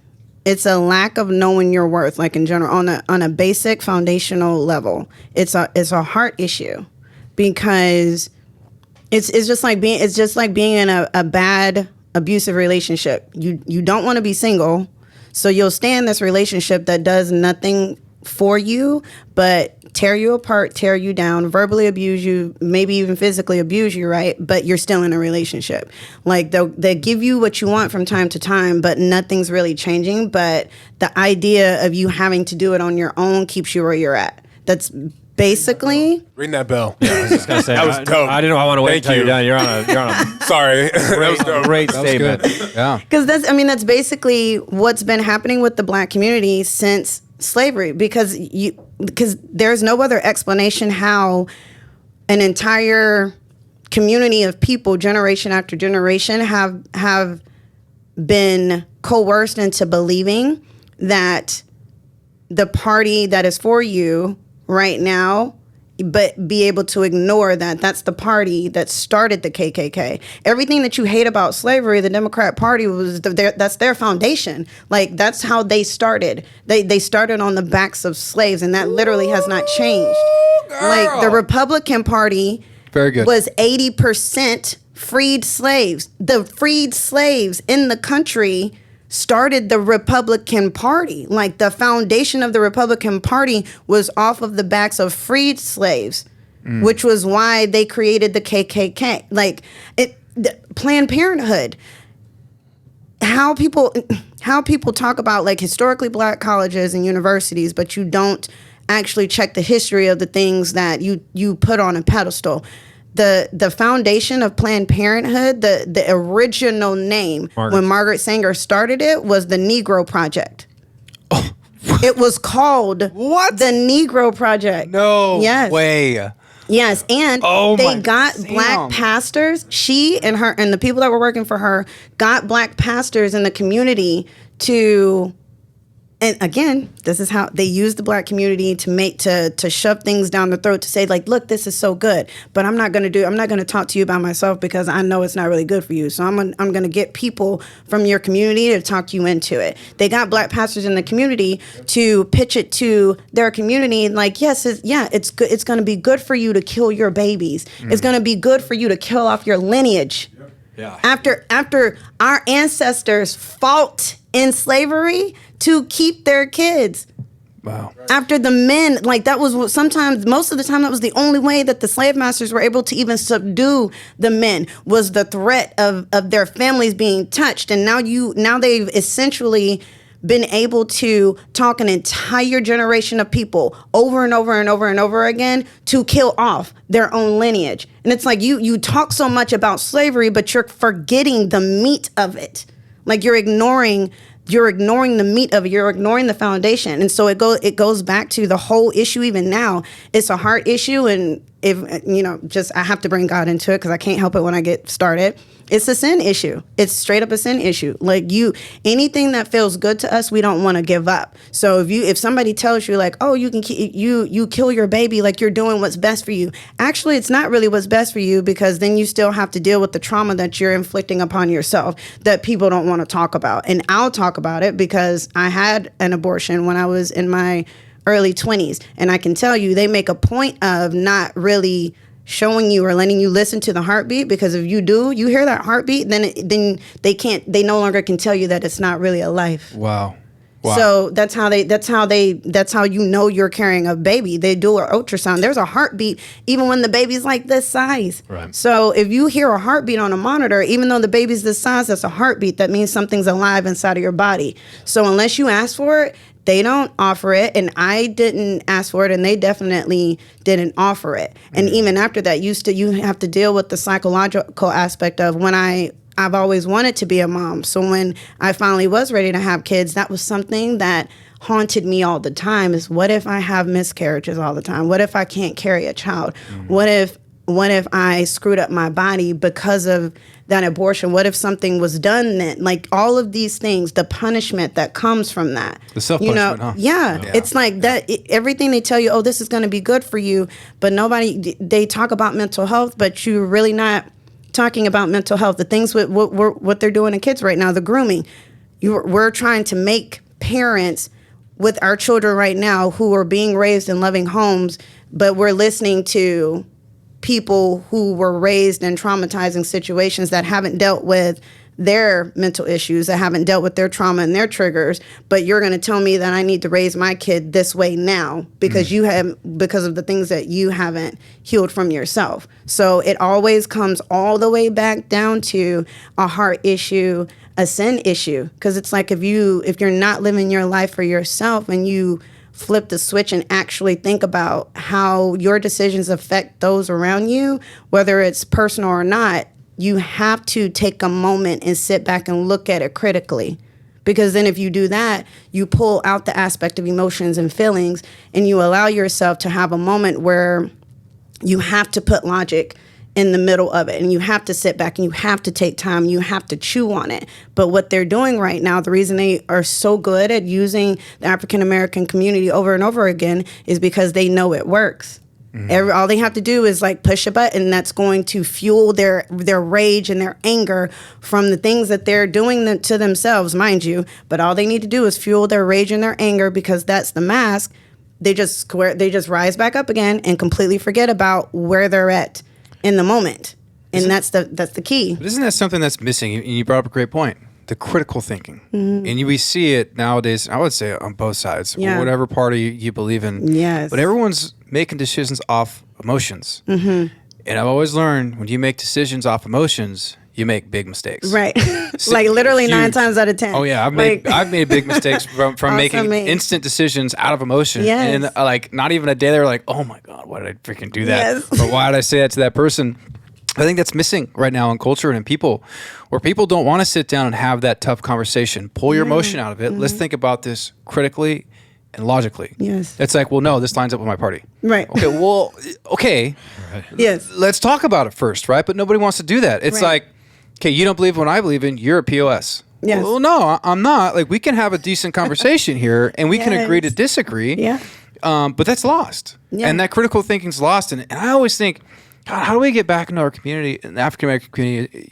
a lack of knowing your worth. Like in general, on a basic foundational level, it's a heart issue, because it's just like being in a bad abusive relationship. You don't want to be single, so you'll stay in this relationship that does nothing for you but tear you apart, tear you down, verbally abuse you, maybe even physically abuse you, right? But you're still in a relationship. Like they give you what you want from time to time, but nothing's really changing. But the idea of you having to do it on your own keeps you where you're at. That's basically Ring that bell. I was gonna say, That was dope. I didn't. I want to wait Thank until you're you. done. You're on a Sorry. That was dope. great That was statement. good. Yeah. because that's basically what's been happening with the black community since slavery, because there's no other explanation how an entire community of people, generation after generation, have been coerced into believing that the party that is for you right now, but be able to ignore that that's the party that started the KKK. Everything that you hate about slavery, the Democrat Party that's their foundation. Like that's how they started. They started on the backs of slaves, and that literally has not changed. Like the Republican Party Very good. was 80% freed slaves. The freed slaves in the country started the Republican Party. Like, the foundation of the Republican Party was off of the backs of freed slaves, which was why they created the KKK. Like, Planned Parenthood. How people talk about, like, historically black colleges and universities, but you don't actually check the history of the things that you put on a pedestal. The foundation of Planned Parenthood, the original name when Margaret Sanger started it was the Negro Project. Oh. It was called the Negro Project. No way. Yes, and they got black pastors. She and the people that were working for her got black pastors in the community to. And again, this is how they use the black community to shove things down the throat, to say, like, look, this is so good, but I'm not going to talk to you about myself because I know it's not really good for you. So I'm going to get people from your community to talk you into it. They got black pastors in the community to pitch it to their community. Like, yes, it's good. It's going to be good for you to kill your babies. It's going to be good for you to kill off your lineage. Yeah. After our ancestors fought in slavery to keep their kids. Wow. After the men, like, that was sometimes, most of the time, that was the only way that the slave masters were able to even subdue the men, was the threat of their families being touched. And now they've essentially been able to talk an entire generation of people over and over and over and over again to kill off their own lineage. And it's like, you talk so much about slavery, but you're forgetting the meat of it. Like, you're ignoring the meat of it. You're ignoring the foundation. And so it goes back to the whole issue. Even now, it's a heart issue. And if, I have to bring God into it because I can't help it when I get started. It's a sin issue. It's straight up a sin issue. Like, anything that feels good to us, we don't want to give up. So if somebody tells you, like, oh, you can you kill your baby, like, you're doing what's best for you. Actually, it's not really what's best for you, because then you still have to deal with the trauma that you're inflicting upon yourself that people don't want to talk about. And I'll talk about it because I had an abortion when I was in my early 20s. And I can tell you, they make a point of not really showing you or letting you listen to the heartbeat, because if you hear that heartbeat, then they no longer can tell you that it's not really a life. Wow. So that's how you know you're carrying a baby. They do an ultrasound. There's a heartbeat even when the baby's like this size. Right. So if you hear a heartbeat on a monitor, even though the baby's this size, that's a heartbeat. That means something's alive inside of your body. So unless you ask for it, they don't offer it, and I didn't ask for it, and they definitely didn't offer it. And even after that, you have to deal with the psychological aspect of when I've always wanted to be a mom. So when I finally was ready to have kids, that was something that haunted me all the time, is what if I have miscarriages all the time? What if I can't carry a child? What if I screwed up my body because of that abortion? What if something was done then? Like, all of these things, the punishment that comes from that. The self-punishment, huh? Yeah. It's like that. Everything they tell you, oh, this is going to be good for you. But they talk about mental health, but you're really not talking about mental health. The things with what they're doing to kids right now, the grooming. We're trying to make parents with our children right now who are being raised in loving homes, but we're listening to people who were raised in traumatizing situations that haven't dealt with their mental issues, that haven't dealt with their trauma and their triggers. But you're going to tell me that I need to raise my kid this way now because because of the things that you haven't healed from yourself. So it always comes all the way back down to a heart issue, a sin issue. Because it's like, if you're not living your life for yourself and you flip the switch and actually think about how your decisions affect those around you, whether it's personal or not, you have to take a moment and sit back and look at it critically. Because then if you do that, you pull out the aspect of emotions and feelings, and you allow yourself to have a moment where you have to put logic in the middle of it, and you have to sit back and you have to take time, you have to chew on it. But what they're doing right now, the reason they are so good at using the African American community over and over again is because they know it works. All they have to do is like push a button that's going to fuel their rage and their anger from the things that they're doing to themselves, mind you. But all they need to do is fuel their rage and their anger, because that's the mask. They just rise back up again and completely forget about where they're at in the moment. And that's the key. But isn't that something that's missing? And you brought up a great point. the critical thinking. And we see it nowadays, I would say on both sides, whatever party you believe in. Yes. But everyone's making decisions off emotions. And I've always learned when you make decisions off emotions, you make big mistakes. Right. Like literally 9 times out of 10. Oh yeah, I've made big mistakes from making instant decisions out of emotion. Yes. And like not even a day they're like, oh my God, why did I freaking do that? Yes. Or why did I say that to that person? I think that's missing right now in culture and in people, where people don't want to sit down and have that tough conversation. Pull your emotion out of it. Let's think about this critically and logically. Yes. It's like, well, no, this lines up with my party. Right. Okay, well, okay. Yes. Let's talk about it first, right? But nobody wants to do that. It's like, okay, you don't believe what I believe in, you're a POS. Yes. Well, no, I'm not. Like, we can have a decent conversation here, and we can agree to disagree. Yeah. But that's lost. Yeah. And that critical thinking's lost. And I always think, God, how do we get back into our community, in the African American community,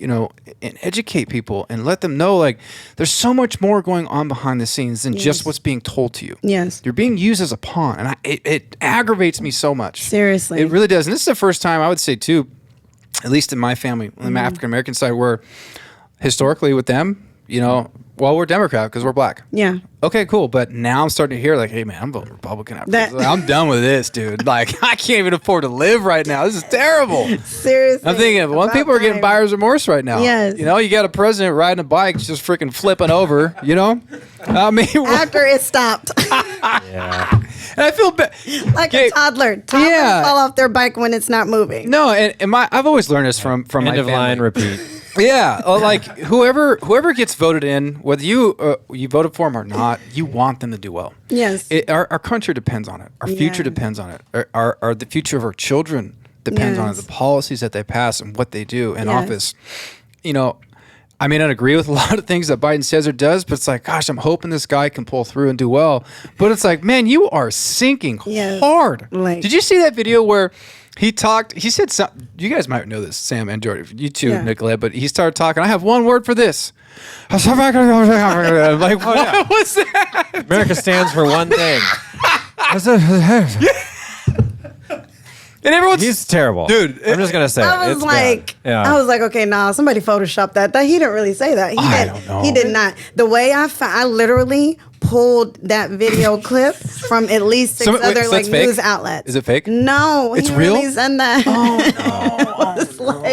and educate people and let them know, like, there's so much more going on behind the scenes than just what's being told to you. Yes. You're being used as a pawn, and it aggravates me so much. Seriously. It really does. And this is the first time I would say, too, at least in my family, on the African American side, where historically with them, we're Democrat because we're black. Yeah. Okay, cool. But now I'm starting to hear like, hey, man, I'm voting Republican. I'm done with this, dude. Like, I can't even afford to live right now. This is terrible. Seriously. I'm thinking, well, people are getting buyer's remorse right now. Yes. You got a president riding a bike just freaking flipping over, I mean, after it stopped. Yeah. And I feel bad. Like a toddler. Toddlers fall off their bike when it's not moving. No, and I've always learned this from my End of family. line, repeat. Yeah, like whoever gets voted in, whether you voted for them or not, you want them to do well. Yes. Our country depends on it. Our future depends on it. Our the future of our children depends on it. The policies that they pass and what they do in office. I may not agree with a lot of things that Biden says or does, but it's like, gosh, I'm hoping this guy can pull through and do well. But it's like, man, you are sinking hard. Did you see that video where he said something? You guys might know this, Sam and Jordan, you too, Nicolette, but he started talking. I have one word for this. I'm like, what was that? America stands for one thing. And he's terrible, dude. I'm just gonna say I was like, okay, somebody photoshopped that. He didn't really say that. I don't know. He did not. The way I literally pulled that video clip from at least six other news outlets. Is it fake? No, it's he real. Really said that. Oh no,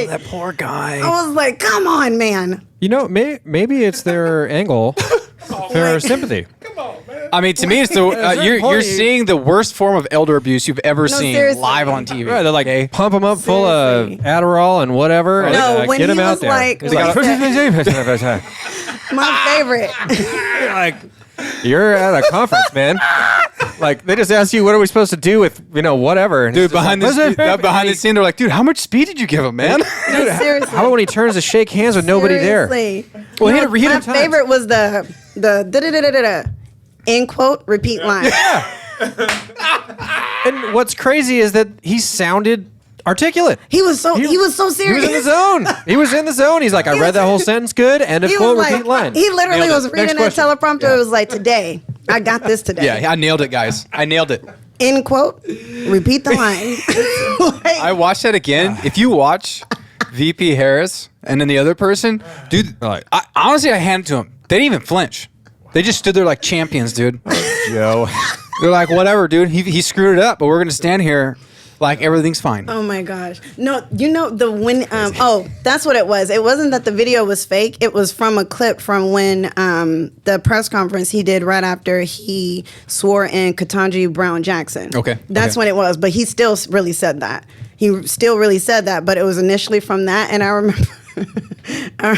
that poor guy. I was like, come on, man. Maybe it's their angle for sympathy. I mean, to me, it's you're seeing the worst form of elder abuse you've ever seen seriously. live on TV. Right, they're like, pump them up full of Adderall and whatever. No, and, when get he them out was there. like, my favorite. You're like, you're at a conference, man. Like, they just ask you, what are we supposed to do with, whatever. And Dude, behind the scene, they're like, dude, how much speed did you give him, man? No, seriously. How about when he turns to shake hands with nobody there? Well, my favorite was the da-da-da-da-da-da, end quote, repeat line. Yeah. And what's crazy is that he sounded articulate. He was so serious. He was in the zone. He's like, I read that whole sentence good. End of quote, repeat line. He literally was reading that teleprompter. Yeah. It was like, today, I got this today. Yeah, I nailed it, guys. I nailed it. End quote, repeat the line. I watched that again. If you watch VP Harris and then the other person, dude, honestly, I hand it to them. They didn't even flinch. They just stood there like champions, dude. Joe. They're like, whatever, dude. He screwed it up, but we're going to stand here like everything's fine. Oh my gosh. No, that's what it was. It wasn't that the video was fake. It was from a clip from when the press conference he did right after he swore in Ketanji Brown Jackson. Okay. That's when it was, but he still really said that. But it was initially from that, and I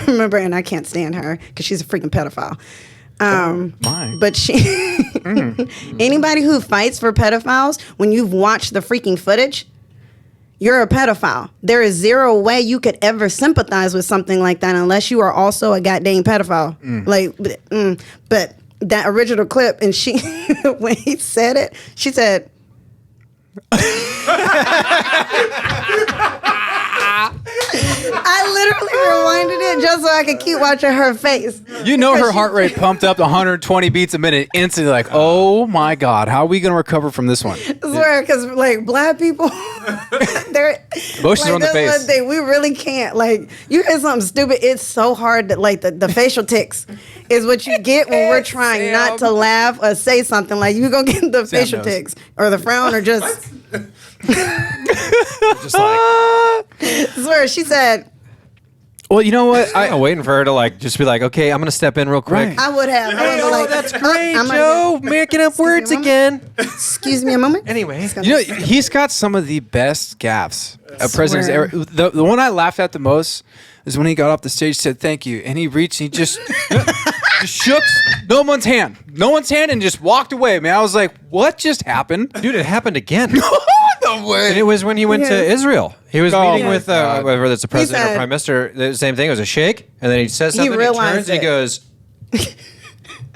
remember, and I can't stand her because she's a freaking pedophile. But anybody who fights for pedophiles, when you've watched the freaking footage, you're a pedophile. There is zero way you could ever sympathize with something like that unless you are also a goddamn pedophile. But that original clip, and she, when he said it, she said, I literally rewinded it just so I could keep watching her face. Her heart rate pumped up to 120 beats a minute instantly, like, oh my God, how are we going to recover from this one? I swear, because black people Emotions on the that's face. one thing, we really can't. Like, you hear something stupid, it's so hard that, like, the facial tics is what you get when we're trying not to laugh or say something. Like, you're going to get the facial knows. tics or the frown or just... Just like, I swear, she said... Well, you know what? I'm waiting for her to like just be like, okay, I'm gonna step in real quick. Right. I would have. I would be like, that's great, I'm Joe. Making up words me a again. Excuse me a moment. Anyway, You know, he's got some of the best gaffes a president's Swear. ever. The one I laughed at the most is when he got off the stage, said thank you, and he reached, and he just shook no one's hand, and just walked away. Man, I was like, what just happened? dude, it happened again. No way. And it was when he went to Yes. Israel. He was Oh meeting my with God. whether it's a president or said- prime minister. The same thing. It was a shake, and then he says something. He realized turns and he it. goes,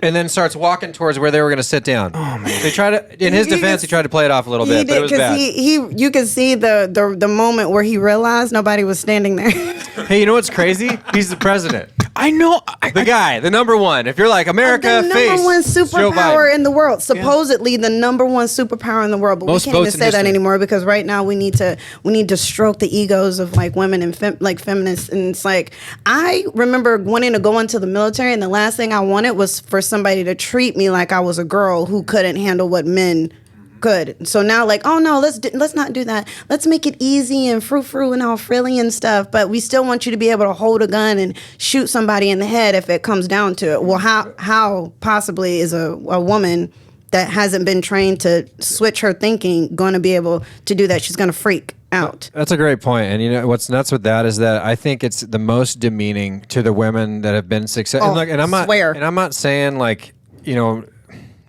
and then starts walking towards where they were going to sit down. Oh man! They try to, in his He defense, he tried to play it off a little He bit, but it did was because bad. you could see the moment where he realized nobody was standing there. Hey, you know what's crazy? He's the president. I know. The guy, the number one. If you're like America, the face number one Joe superpower Biden. in the world, supposedly the number one superpower in the world, but Most we can't even votes in say that history. anymore because right now we need to stroke the egos of like women and like feminists, and it's like I remember wanting to go into the military, and the last thing I wanted was for somebody to treat me like I was a girl who couldn't handle what men could. So now, like, oh no, let's not do that. Let's make it easy and frou and all frilly and stuff. But we still want you to be able to hold a gun and shoot somebody in the head if it comes down to it. Well, how possibly is a woman that hasn't been trained to switch her thinking going to be able to do that? She's going to freak out. That's a great point. And you know what's nuts with that is that I think it's the most demeaning to the women that have been successful. Oh, and I'm not swear. and I'm not saying like, you know,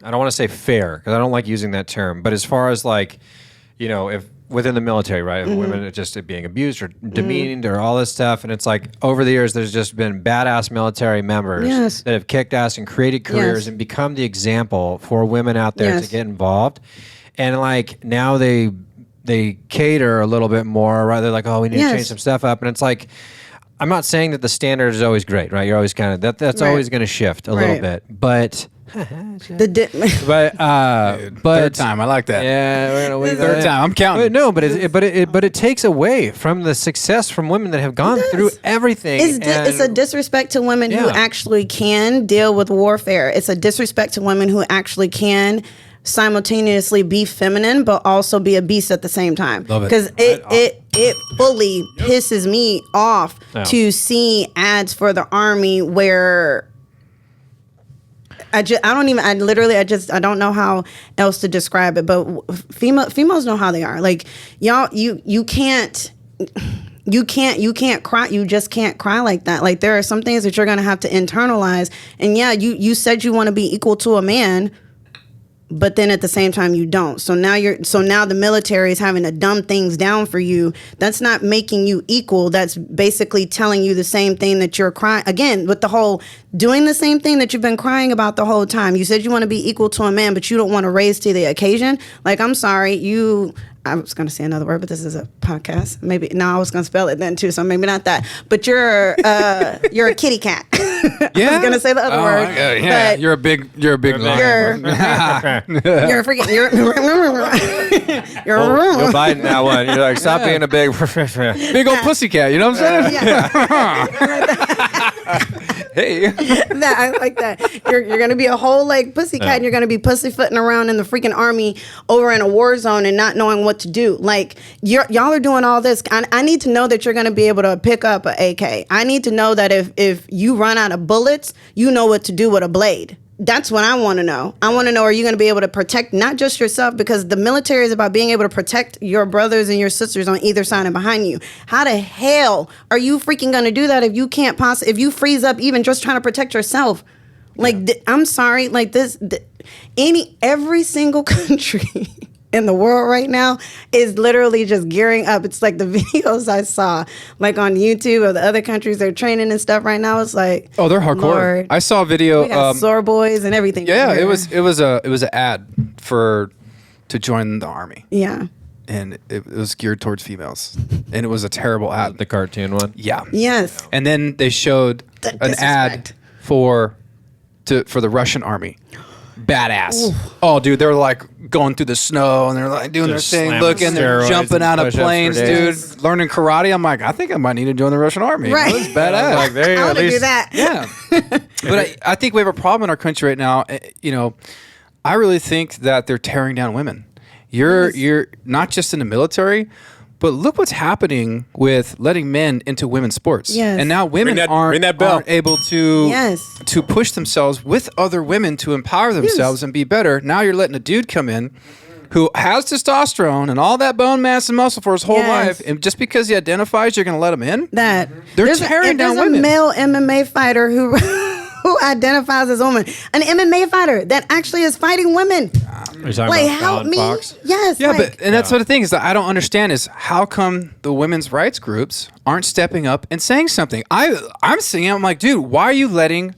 I don't want to say fair because I don't like using that term. But as far as like, you know, if within the military, right, if women are just being abused or demeaned or all this stuff, and it's like over the years, there's just been badass military members Yes. that have kicked ass and created careers Yes. and become the example for women out there Yes. to get involved. And like now they cater a little bit more, right? They're like, oh, we need to Yes. change some stuff up, and it's like. I'm not saying that the standard is always great, right? You're always kind of that's Right. always going to shift a little Right. bit, but The but Third time, I like that. yeah, we're gonna leave Third that. time, I'm counting. But no, but it takes away from the success from women that have gone through everything. It's a disrespect to women who Yeah. actually can deal with warfare. It's a disrespect to women who actually can simultaneously be feminine but also be a beast at the same time. Love it. Because it fully pisses me off Yeah. to see ads for the army where I don't know how else to describe it, but females know how they are. Like y'all, you can't cry. You just can't cry like that. Like there are some things that you're going to have to internalize. And yeah, you said you want to be equal to a man, but then at the same time you don't. So now the military is having to dumb things down for you. That's not making you equal. That's basically telling you the same thing that you're crying again with the whole doing the same thing that you've been crying about the whole time. You said you want to be equal to a man, but you don't want to raise to the occasion. Like, I'm sorry, I was going to say another word, but this is a podcast. Maybe no, I was going to spell it then too, so maybe not that. But you're a kitty cat. Yeah, I was going to say the other word. Yeah, but you're a big lion. you're freaking you're Joe Biden that one. You're like, stop being a big Big old pussycat. You know what I'm saying? Hey. that I like that. You're gonna be a whole like pussycat and you're gonna be pussyfooting around in the freaking army over in a war zone and not knowing what to do. Like y'all are doing all this. I need to know that you're gonna be able to pick up an AK. I need to know that if you run out of bullets, you know what to do with a blade. That's what I want to know. I want to know, are you going to be able to protect not just yourself, because the military is about being able to protect your brothers and your sisters on either side and behind you. How the hell are you freaking going to do that if you can't if you freeze up even just trying to protect yourself? Like, I'm sorry, like every single country in the world right now is literally just gearing up. It's like the videos I saw like on YouTube of the other countries they're training and stuff right now. It's like, Oh, they're hardcore. Lord. I saw a video. We got sore boys and everything. Yeah, here. it was an ad to join the army, Yeah. and it was geared towards females, and it was a terrible ad. the cartoon one. Yeah. Yes. And then they showed The an ad disrespect. for the Russian army. badass. Oh, dude, they're like going through the snow and they're like doing Just their thing, slamming looking, they're steroids jumping and out of push-ups for planes, days. dude. Learning karate. I'm like, I think I might need to join the Russian army. Right. That's badass. Like, there you I go, want at to do least- that. Yeah. But I think we have a problem in our country right now. I really think that they're tearing down women. You're not just in the military, but look what's happening with letting men into women's sports. Yes. And now women Ring aren't that bell. able to Yes. to push themselves with other women to empower themselves and be better. Now you're letting a dude come in who has testosterone and all that bone mass and muscle for his whole Yes. life, and just because he identifies, you're going to let him in? That They're tearing down there's women. a male MMA fighter who who identifies as a woman, an MMA fighter that actually is fighting women. Are you talking Like, about help Fallon me. Fox? Yes. Yeah, like, and that's what the thing is that I don't understand is how come the women's rights groups aren't stepping up and saying something? I'm saying, I'm like, dude, why are you letting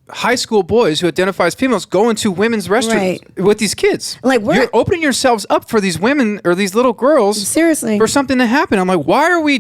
high school boys who identify as females go into women's restrooms Right. with these kids? Like, you're opening yourselves up for these women or these little girls Seriously. for something to happen. I'm like, why are we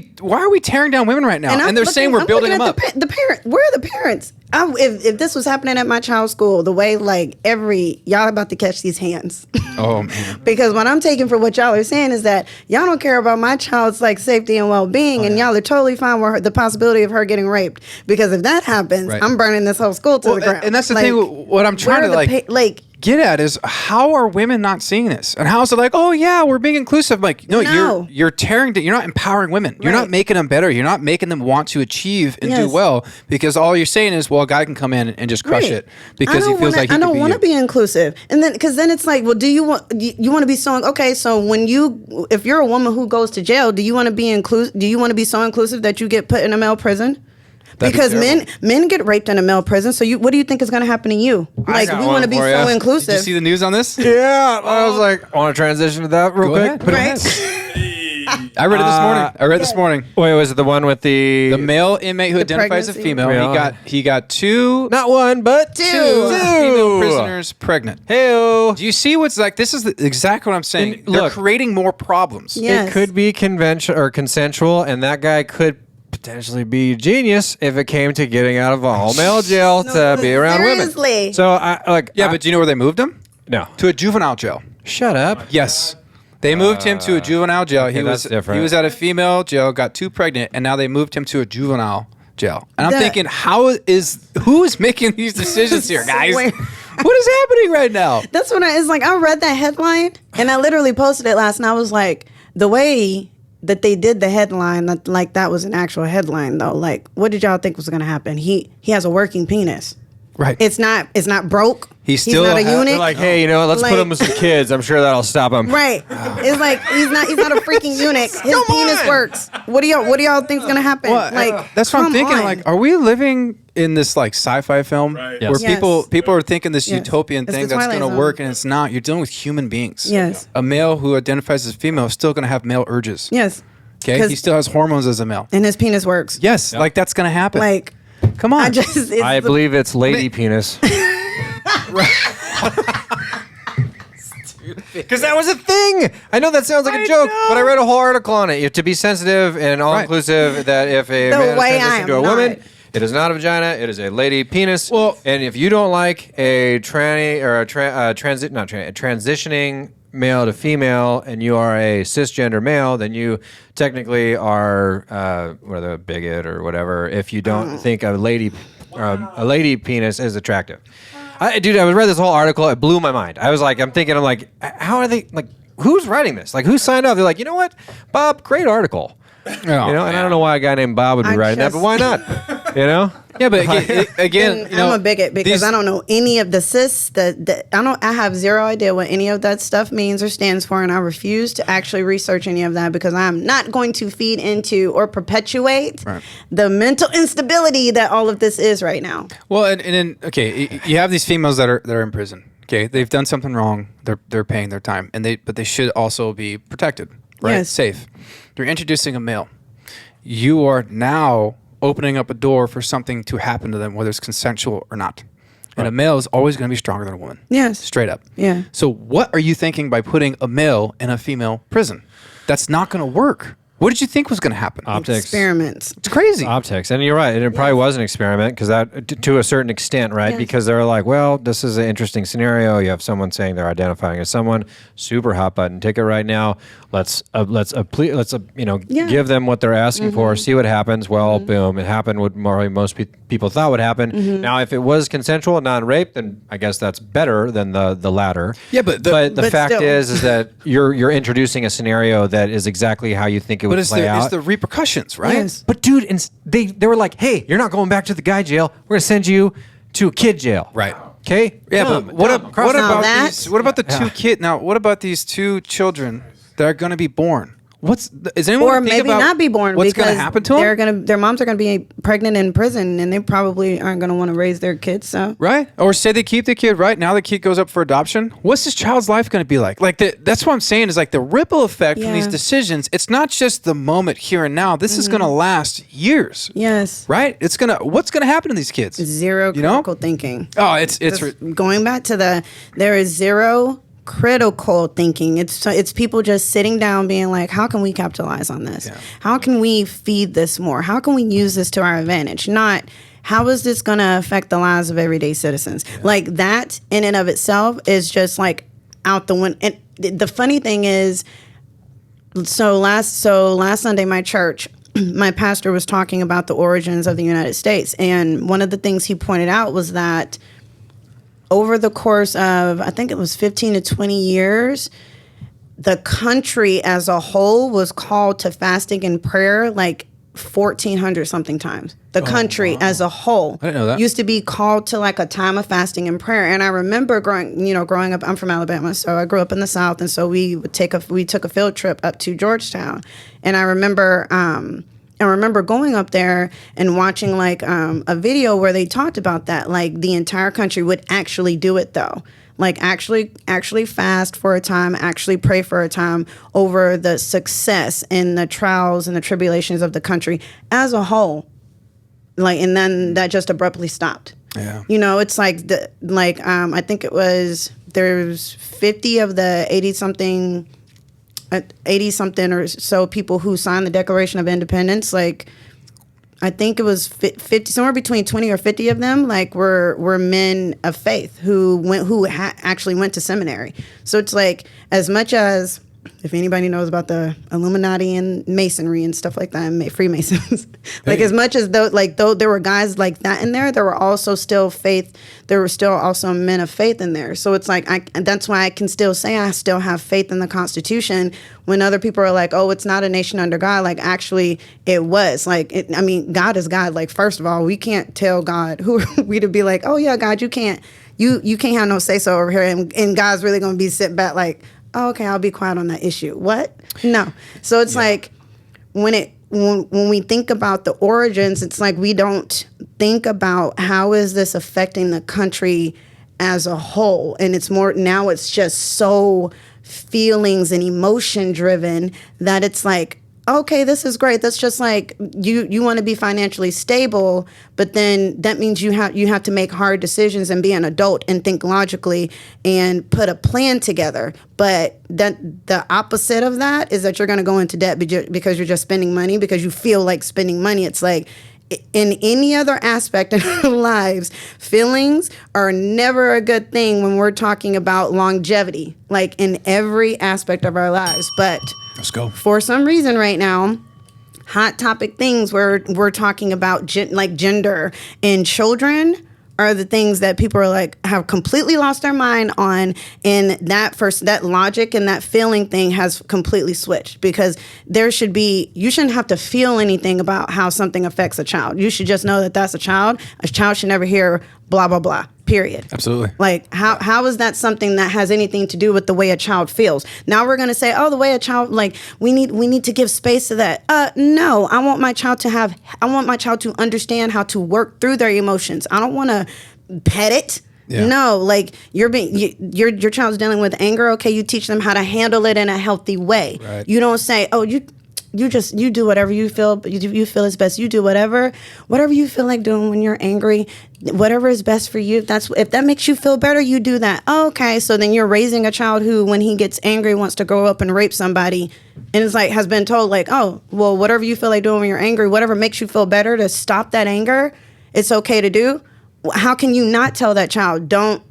tearing down women right now? And, I'm they're saying looking- we're building I'm them up. looking at the parent. Where are the parents? If this was happening at my child's school, the way like y'all about to catch these hands. Oh man. Because what I'm taking for what y'all are saying is that y'all don't care about my child's like safety and well-being, and y'all are totally fine with the possibility of her getting raped. Because if that happens, Right. I'm burning this whole school to Well, the ground. and that's the Like, thing. What I'm trying where to are the get at is how are women not seeing this, and how is it like, oh yeah, we're being inclusive? Like, no. you're tearing. You're not empowering women. You're not Right. making them better. You're not making them want to achieve and do Yes. well, because all you're saying is, well, a guy can come in and just crush Right. it because he feels like he I can don't be want you. to be inclusive, and then because then it's like, well, do you want to be so okay? So if you're a woman who goes to jail, do you want to be inclusive? Do you want to be so inclusive that you get put in a male prison? That'd be Because terrible. men get raped in a male prison. So what do you think is going to happen to you? Like got we one want to be for so ya. inclusive. Did you see the news on this? Yeah, I was like, I want to transition to that real Go quick. ahead. Put it Right? I read it this morning. I read it this morning. Wait, was it the one with the Male inmate who identifies as a pregnancy? female. Yeah. He got two not one but Two. female prisoners pregnant. Hey, Do you see what's like? This is exactly what I'm saying. And They're look- creating more problems. Yes. it could be conventional or consensual, and that guy could potentially be genius if it came to getting out of all male jail to be around seriously. women. So Yeah, but do you know where they moved him? no, To a juvenile jail. shut up. Yes. They moved him to a juvenile jail. okay, that's different. He was at a female jail, got two pregnant, and now they moved him to a juvenile jail. And I'm That- thinking, who is making these decisions here, guys? Swear. What is happening right now? That's when it's like I read that headline and I literally posted it last night. I was like, the way that they did the headline, that was an actual headline though. Like, what did y'all think was going to happen? He has a working penis. Right. It's not broke. He's still not a they're unit. They're like, hey, let's put Like- him with some kids. I'm sure that'll stop him. Right. It's like he's not a freaking eunuch. His penis works. What do y'all think's gonna happen? Well, like that's what I'm come thinking. on. Like, are we living in this like sci-fi film Right. where Yes. Yes. people are thinking this Yes. utopian It's thing the that's Twilight going to Zone. work, and it's not? You're dealing with human beings. Yes. A male who identifies as female is still going to have male urges. yes. Okay. 'Cause- He still has hormones as a male. And his penis works. Yes. Like that's going to happen. Like come on. I believe it's lady penis. Because that was a thing. I know that sounds like a joke, but I read a whole article on it. You have to be sensitive and all-inclusive that if a The man is way I transitioning am to a woman, not. it is not a vagina, it is a lady penis. Well- and if you don't like a tranny or a transitioning male to female and you are a cisgender male, then you technically are whether a bigot or whatever if you don't think a lady penis is attractive. I read this whole article. It blew my mind. I'm like, how are they, like, who's writing this? Like, who signed up? They're like, you know what, Bob, great article. Yeah. And I don't know why a guy named Bob would be I writing that, but just- why not? Yeah, but again, And I'm a bigot because I don't know any of the cis. I have zero idea what any of that stuff means or stands for, and I refuse to actually research any of that because I'm not going to feed into or perpetuate the mental instability that all of this is right now. Well, and then okay, you have these females that are in prison. Okay, they've done something wrong. They're paying their time, but they should also be protected, right? Yes. Safe. You're introducing a male. You are now opening up a door for something to happen to them, whether it's consensual or not. And a male is always going to be stronger than a woman. Yes. Straight up. Yeah. So what are you thinking by putting a male in a female prison? That's not going to work. What did you think was going to happen? Optics. Experiments. It's crazy. Optics. And you're right. And it probably was an experiment because that, to a certain extent, right? Yes. Because they're like, well, this is an interesting scenario. You have someone saying they're identifying as someone. Super hot button ticket right now. Let's give them what they're asking for. See what happens. Well, boom, it happened what most people thought would happen. Now, if it was consensual and non-rape, then I guess that's better than the latter. Yeah, but the fact still. is that you're introducing a scenario that is exactly how you think it would play out. It's the repercussions, right? Yes. But dude, they were like, "Hey, you're not going back to the guy jail. We're gonna send you to a kid jail." Right. Okay. Yeah, but what about that? these? What about the two kids? Now, what about these two children that are going to be born? Is anyone Or think maybe about not be born what's going to because happen to them? their moms are going to be pregnant in prison, and they probably aren't going to want to raise their kids. So Right? Or say they keep the kid, right? Now the kid goes up for adoption. What's this child's life going to be like? That's what I'm saying is like the ripple effect from these Yeah. decisions. It's not just the moment here and now. This is going to last years. yes, Right? What's going to happen to these kids? zero You know? critical thinking. Oh, it's Going back to there is zero critical thinking. It's people just sitting down being like, how can we capitalize on this? Yeah. How can we feed this more? How can we use this to our advantage? Not how is this going to affect the lives of everyday citizens? Like that in and of itself is just like out the window. And the funny thing is, so last Sunday, my church, my pastor was talking about the origins of the United States. And one of the things he pointed out was that over the course of, I think it was 15 to 20 years, the country as a whole was called to fasting and prayer like 1,400 something times. The country as a whole I didn't know that. used to be called to like a time of fasting and prayer. And I remember growing up, I'm from Alabama, so I grew up in the South, and so we took a field trip up to Georgetown. And I remember going up there and watching like a video where they talked about that. Like the entire country would actually do it though. Like actually fast for a time, actually pray for a time over the success and the trials and the tribulations of the country as a whole. Like, and then that just abruptly stopped. Yeah. You know, it's like I think there's 50 of the 80 something or so people who signed the Declaration of Independence. Like, I think it was 50, somewhere between 20 or 50 of them, like were men of faith who actually went to seminary. So it's like, as much as, if anybody knows about the Illuminati and Masonry and stuff like that, and Freemasons, like as much as though there were guys like that in there, there were also still faith. There were still also men of faith in there. So it's like, that's why I can still say I still have faith in the Constitution when other people are like, oh, it's not a nation under God. Like actually it was God is God. Like, first of all, we can't tell God who are we to be like, oh yeah, God, you can't have no say so over here. And God's really going to be sit back like, oh, okay, I'll be quiet on that issue. What? No. So it's like when we think about the origins, it's like we don't think about how is this affecting the country as a whole. And it's more now it's just so feelings and emotion driven that it's like, okay, this is great. That's just like you want to be financially stable, but then that means you have to make hard decisions and be an adult and think logically and put a plan together. But the opposite of that is that you're going to go into debt because you're just spending money because you feel like spending money. It's like in any other aspect of our lives, feelings are never a good thing when we're talking about longevity, like in every aspect of our lives. But Let's go. for some reason right now, hot topic things where we're talking about gender and children are the things that people are like have completely lost their mind on, and that logic and that feeling thing has completely switched because you shouldn't have to feel anything about how something affects a child. You should just know that that's a child. A child should never hear blah blah blah. Period. Absolutely. Like how is that something that has anything to do with the way a child feels? Now we're going to say, oh, the way a child, like we need to give space to that. No, I want my child to understand how to work through their emotions. I don't want to pet it. Yeah. No, like your child's dealing with anger. Okay, you teach them how to handle it in a healthy way. Right. You don't say, oh, you do whatever you feel is best. You do whatever you feel like doing when you're angry, whatever is best for you. If that makes you feel better, you do that. Oh, okay. So then you're raising a child who, when he gets angry, wants to grow up and rape somebody, and it's like, has been told like, oh, well, whatever you feel like doing when you're angry, whatever makes you feel better to stop that anger, it's okay to do. How can you not tell that child, don't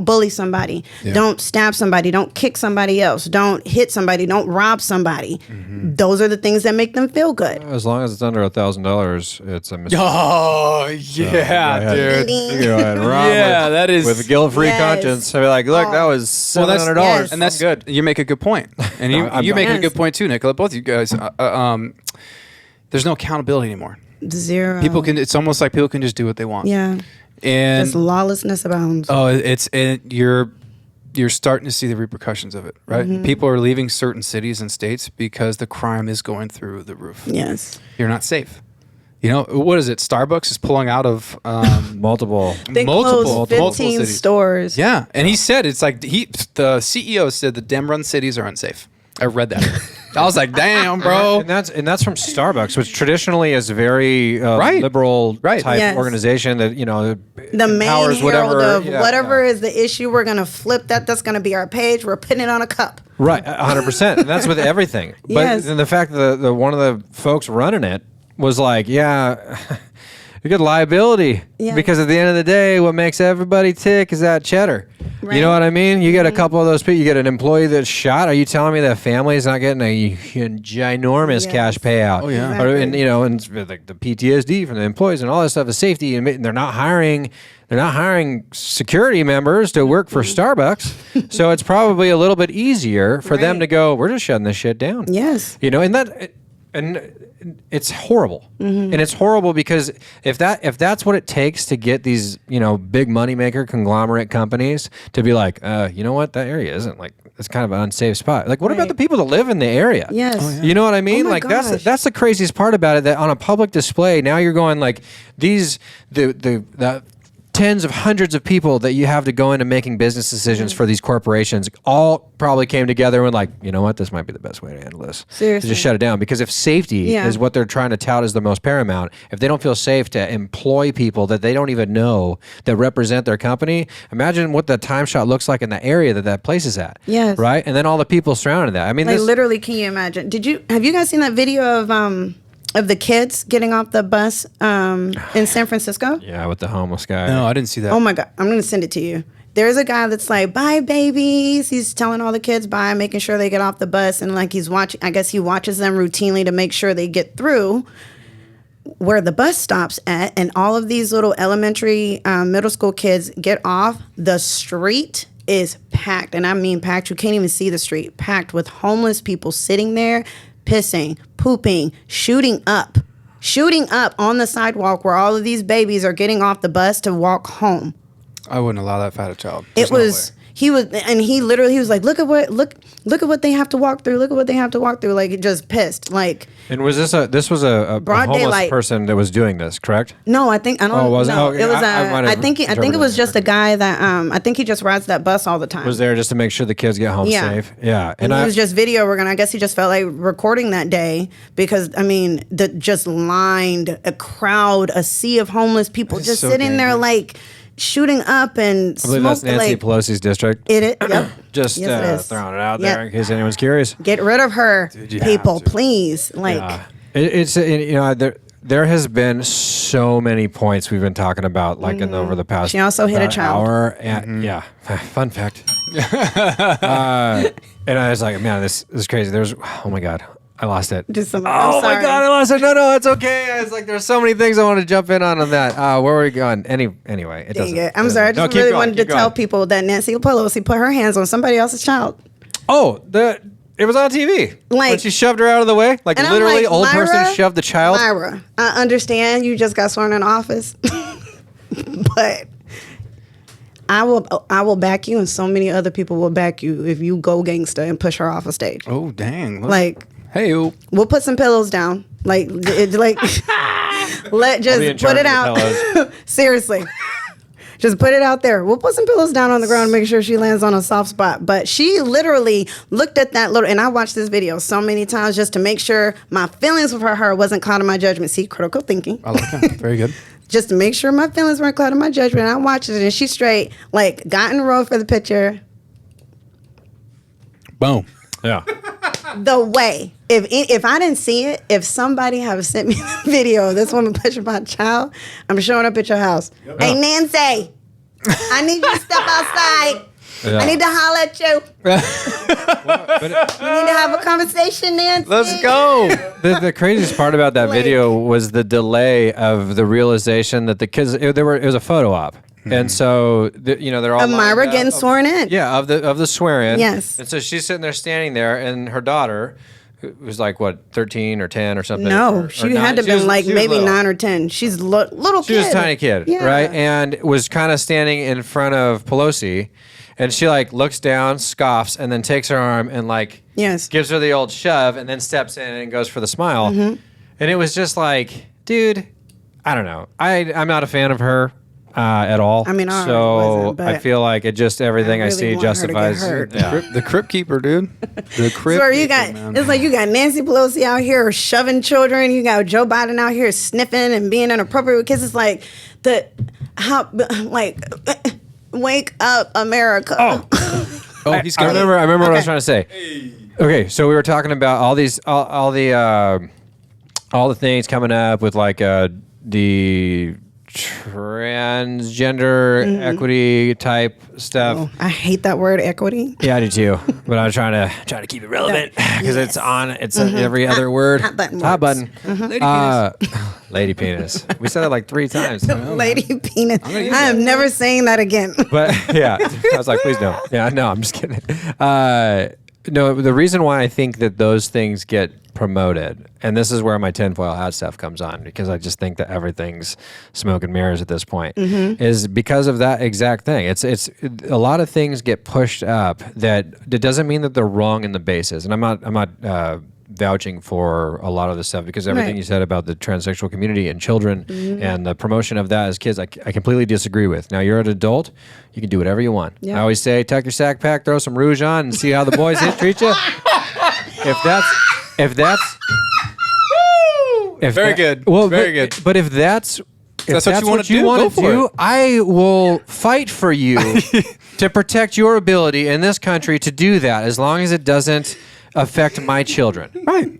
bully somebody, don't stab somebody, don't kick somebody else, don't hit somebody, don't rob somebody. Those are the things that make them feel good. As long as it's under $1,000, it's a mistake. Oh, yeah, dude. You go ahead and rob that is with a guilt-free Yes. conscience. I'd be like, look, that was $700. yes. And that's good. You make a good point. And you make a good point too, Nicolette. Both of you guys. There's no accountability anymore. Zero. It's almost like people can just do what they want. Yeah. And Just lawlessness abounds. you're starting to see the repercussions of it, right? People are leaving certain cities and states because the crime is going through the roof. Yes. You're not safe. You know, what is it? Starbucks is pulling out of Multiple. They closed 15 cities. stores. Yeah, and he said it's like the CEO said the Dem-run cities are unsafe. I read that. I was like, damn, bro. And that's from Starbucks, which traditionally is very Right. liberal type Yes. organization that, you know, The main empowers herald of Yeah, whatever is the issue, we're going to flip that. That's going to be our page. We're putting it on a cup. Right, 100%. And that's with everything. But Yes. then the fact that the one of the folks running it was like, yeah, you get liability. Yeah. Because at the end of the day, what makes everybody tick is that cheddar. Right. You know what I mean? You get a couple of those people, you get an employee that's shot. Are you telling me that family is not getting a ginormous Yes. cash payout? Oh, yeah. Exactly. And, you know, and like the PTSD from the employees and all that stuff is safety. And they're not hiring security members to work for Starbucks. So it's probably a little bit easier for them Right. to go, we're just shutting this shit down. Yes. You know, and it's horrible. And it's horrible because if that's what it takes to get these, you know, big moneymaker conglomerate companies to be like, you know what, that area isn't like, it's kind of an unsafe spot. Like, what about Right. the people that live in the area? Yes. Oh, yeah. You know what I mean? Oh my Like gosh. that's the craziest part about it, that on a public display, now you're going like the tens of hundreds of people that you have to go into making business decisions for these corporations all probably came together and were like, you know what, this might be the best way to handle this. Seriously. To just shut it down. Because if safety Yeah. is what they're trying to tout as the most paramount, if they don't feel safe to employ people that they don't even know that represent their company, imagine what the time shot looks like in the area that place is at. Yes. Right? And then all the people surrounding that. I mean, Like this, literally, can you imagine? Have you guys seen that video of the kids getting off the bus in San Francisco? yeah, with the homeless guy. No, I didn't see that. Oh my God, I'm going to send it to you. There's a guy that's like, bye, babies. He's telling all the kids bye, making sure they get off the bus. And like he's watching, I guess he watches them routinely to make sure they get through where the bus stops at. And all of these little elementary, middle school kids get off. The street is packed. And I mean packed. You can't even see the street. Packed with homeless people sitting there, pissing, pooping, shooting up on the sidewalk where all of these babies are getting off the bus to walk home. I wouldn't allow that fat a child. He was like, look at what they have to walk through. Look at what they have to walk through. Like, it just pissed. Like, And was this was a Broad homeless daylight. person that was doing this, correct? no, I think I don't. Oh, was it? know. Okay, It was. I might have I think it interpreted was that just a guy that. I think he just rides that bus all the time. Was there just to make sure the kids get home Yeah. safe? Yeah. And he was just I guess he just felt like recording that day because I mean, just lined a crowd, a sea of homeless people That is just so sitting there dangerous. like shooting up and I believe that's smoking. Nancy Like, Pelosi's district. Yep. Just Yes, it is. throwing it out Yep. there in case anyone's curious. Get rid of her, you have people, to. please. Like. Yeah. It's you know, there has been so many points we've been talking about like over the past She also hit a about child. hour and yeah, fun fact. And I was like, man, this is crazy. There's oh my god, I lost it. Just some, Oh my god, I lost it. No, it's okay. It's like there's so many things I want to jump in on that. Where were we going? Anyway, it doesn't. Dang it. I'm sorry. I just really wanted to tell people that Nancy Pelosi put her hands on somebody else's child. Oh, it was on TV. Like- when she shoved her out of the way, like And I'm literally, like, old Myra, person shoved the child. Myra, I understand you just got sworn in office, but I will back you, and so many other people will back you if you go gangsta and push her off a stage. Oh, dang. Like, hey, we'll put some pillows down. Like, let I'll be in just charge put it of the out. Seriously. Just put it out there. We'll put some pillows down on the ground and make sure she lands on a soft spot. But she literally looked at that little, and I watched this video so many times just to make sure my feelings for her wasn't clouding my judgment. See, critical thinking. I like that. Very good. Just to make sure my feelings weren't clouding my judgment. I watched it, and she straight, like, got in the road for the picture. Boom. Yeah. The way, if I didn't see it, if somebody have sent me the video of this woman pushing my child, I'm showing up at your house. Yep. Hey, Nancy, I need you to step outside. Yeah. I need to holler at you. We need to have a conversation, Nancy. Let's go. The craziest part about that video was the delay of the realization that the kids, it was a photo op. And so, they're all Myra getting sworn in. Yeah, of the swear-in. Yes. And so she's sitting there standing there, and her daughter, who was like, 13 or 10 or something? No, she had to have been like maybe 9 or 10. She's little kid. She was a tiny kid, right? And was kind of standing in front of Pelosi, and she like looks down, scoffs, and then takes her arm and gives her the old shove, and then steps in and goes for the smile. Mm-hmm. And it was just like, dude, I don't know. I'm not a fan of her. At all. I mean, I feel like it just everything I see justifies. The Crypt Keeper, dude. The Crypt so Keeper, man. It's like you got Nancy Pelosi out here shoving children. You got Joe Biden out here sniffing and being inappropriate with kids. It's like wake up, America. I remember what I was trying to say. Hey. Okay, so we were talking about all the things coming up with the transgender equity type stuff. Oh, I hate that word, equity. Yeah, I do too. But I'm trying to keep it relevant because it's on. It's every other word. Hot button. Mm-hmm. Lady penis. We said it like 3 times. Lady penis. I am never saying that again. But yeah, I was like, please don't. Yeah, no, I'm just kidding. No, the reason why I think that those things get promoted, and this is where my tinfoil hat stuff comes on, because I just think that everything's smoke and mirrors at this point, is because of that exact thing. It's a lot of things get pushed up that it doesn't mean that they're wrong in the basis, and I'm not vouching for a lot of this stuff, because everything you said about the transsexual community and children and the promotion of that as kids, I completely disagree with. Now, you're an adult, you can do whatever you want. Yep. I always say, tuck your sack pack, throw some rouge on, and see how the boys treat you. Very good. Well, very good. But if that's what you want to do, I will fight for you to protect your ability in this country to do that, as long as it doesn't affect my children. Right.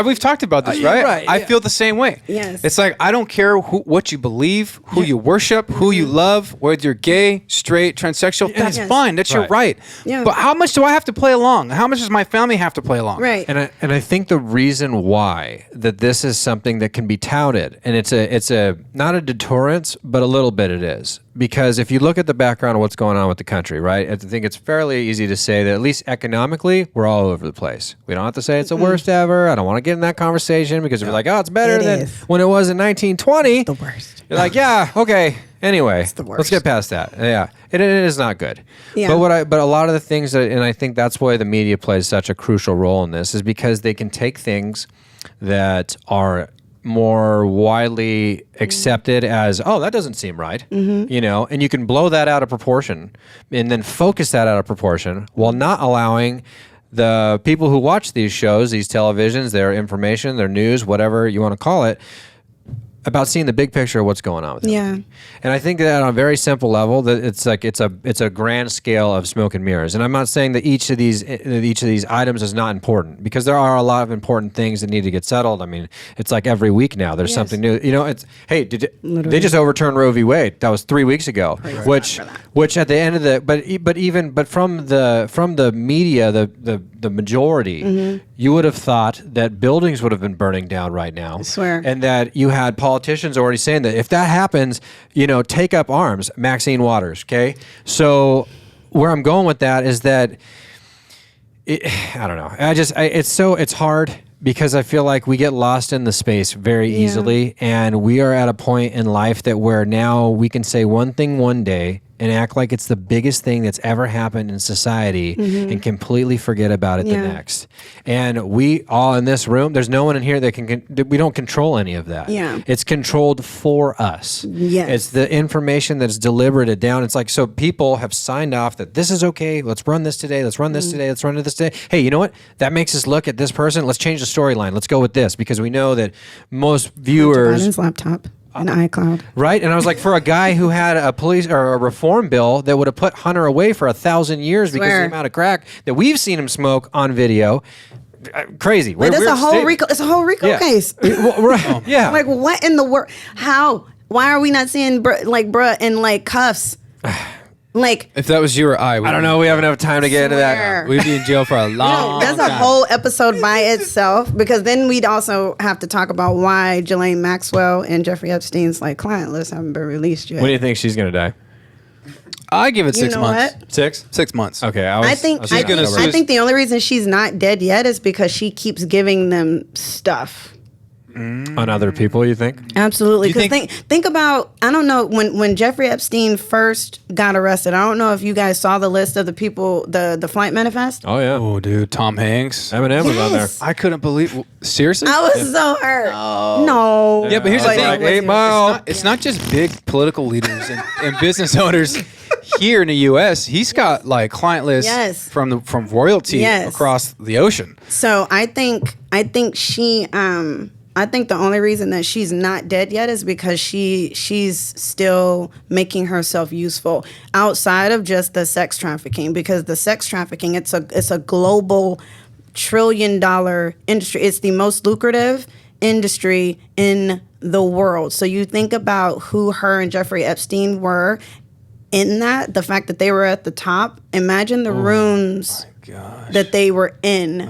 We've talked about this, right? Right. I feel the same way. Yes. It's like, I don't care what you believe, who you worship, who you love, whether you're gay, straight, transsexual. That's fine. That's your right. Yeah. But how much do I have to play along? How much does my family have to play along? Right. And I think the reason why that this is something that can be touted, and it's a not a deterrence, but a little bit it is. Because if you look at the background of what's going on with the country, right, I think it's fairly easy to say that at least economically, we're all over the place. We don't have to say it's the worst ever. I don't want to get in that conversation, because if you're like, oh, it's better than when it was in 1920. The worst. You're like, yeah, okay. Anyway, It's the worst. let's get past that. Yeah, it is not good. Yeah. But a lot of the things and I think that's why the media plays such a crucial role in this, is because they can take things that are more widely accepted as, oh, that doesn't seem right, and you can blow that out of proportion and then focus that out of proportion while not allowing the people who watch these shows, these televisions, their information, their news, whatever you want to call it, about seeing the big picture of what's going on with it. Yeah. And I think that on a very simple level, that it's a grand scale of smoke and mirrors. And I'm not saying that each of these items is not important, because there are a lot of important things that need to get settled. I mean, it's like every week now there's something new. It's they Literally. just overturned Roe v. Wade. That was 3 weeks ago. Which at the end of the but from the media, the majority, you would have thought that buildings would have been burning down right now. I swear. And that you had politicians already saying that if that happens, take up arms. Maxine Waters, okay? So where I'm going with that is that I don't know. It's hard, because I feel like we get lost in the space very easily, and we are at a point in life that where now we can say one thing one day and act like it's the biggest thing that's ever happened in society and completely forget about it the next. And we all in this room, there's no one in here that we don't control any of that. Yeah. It's controlled for us. Yes. It's the information that's deliberated down. It's like, so people have signed off that this is okay. Let's run this today. Let's run this today. Let's run this today. Hey, you know what? That makes us look at this person. Let's change the storyline. Letlet's go with this, because we know that most viewers... Biden's laptop and iCloud. Right? And I was like, for a guy who had a police or a reform bill that would have put Hunter away for 1,000 years because of the amount of crack that we've seen him smoke on video. Crazy. But it's a whole RICO case. Right. Yeah. Like, what in the world? How? Why are we not seeing bruh in like cuffs? Like, if that was you or I don't know. We haven't enough time to get into that. We'd be in jail for a long that's time. a whole episode by itself, because then we'd also have to talk about why Ghislaine Maxwell and Jeffrey Epstein's like client lists haven't been released yet. When do you think she's going to die? I give it 6 know months. what? 6? 6 months. Okay. I think the only reason she's not dead yet is because she keeps giving them stuff. On other people, you think? Absolutely. Because think about, I don't know, when Jeffrey Epstein first got arrested, I don't know if you guys saw the list of the people, the flight manifest. Oh, yeah. Oh, dude, Tom Hanks. Eminem was on there. I couldn't believe. Seriously? I was so hurt. No. Yeah, but here's the thing. like 8 Mile. It's not just big political leaders and business owners here in the U.S. He's got like client lists from royalty across the ocean. So I think she I think the only reason that she's not dead yet is because she's still making herself useful outside of just the sex trafficking, because the sex trafficking, it's a global $1 trillion industry. It's the most lucrative industry in the world. So you think about who her and Jeffrey Epstein were in that, the fact that they were at the top. Imagine the rooms that they were in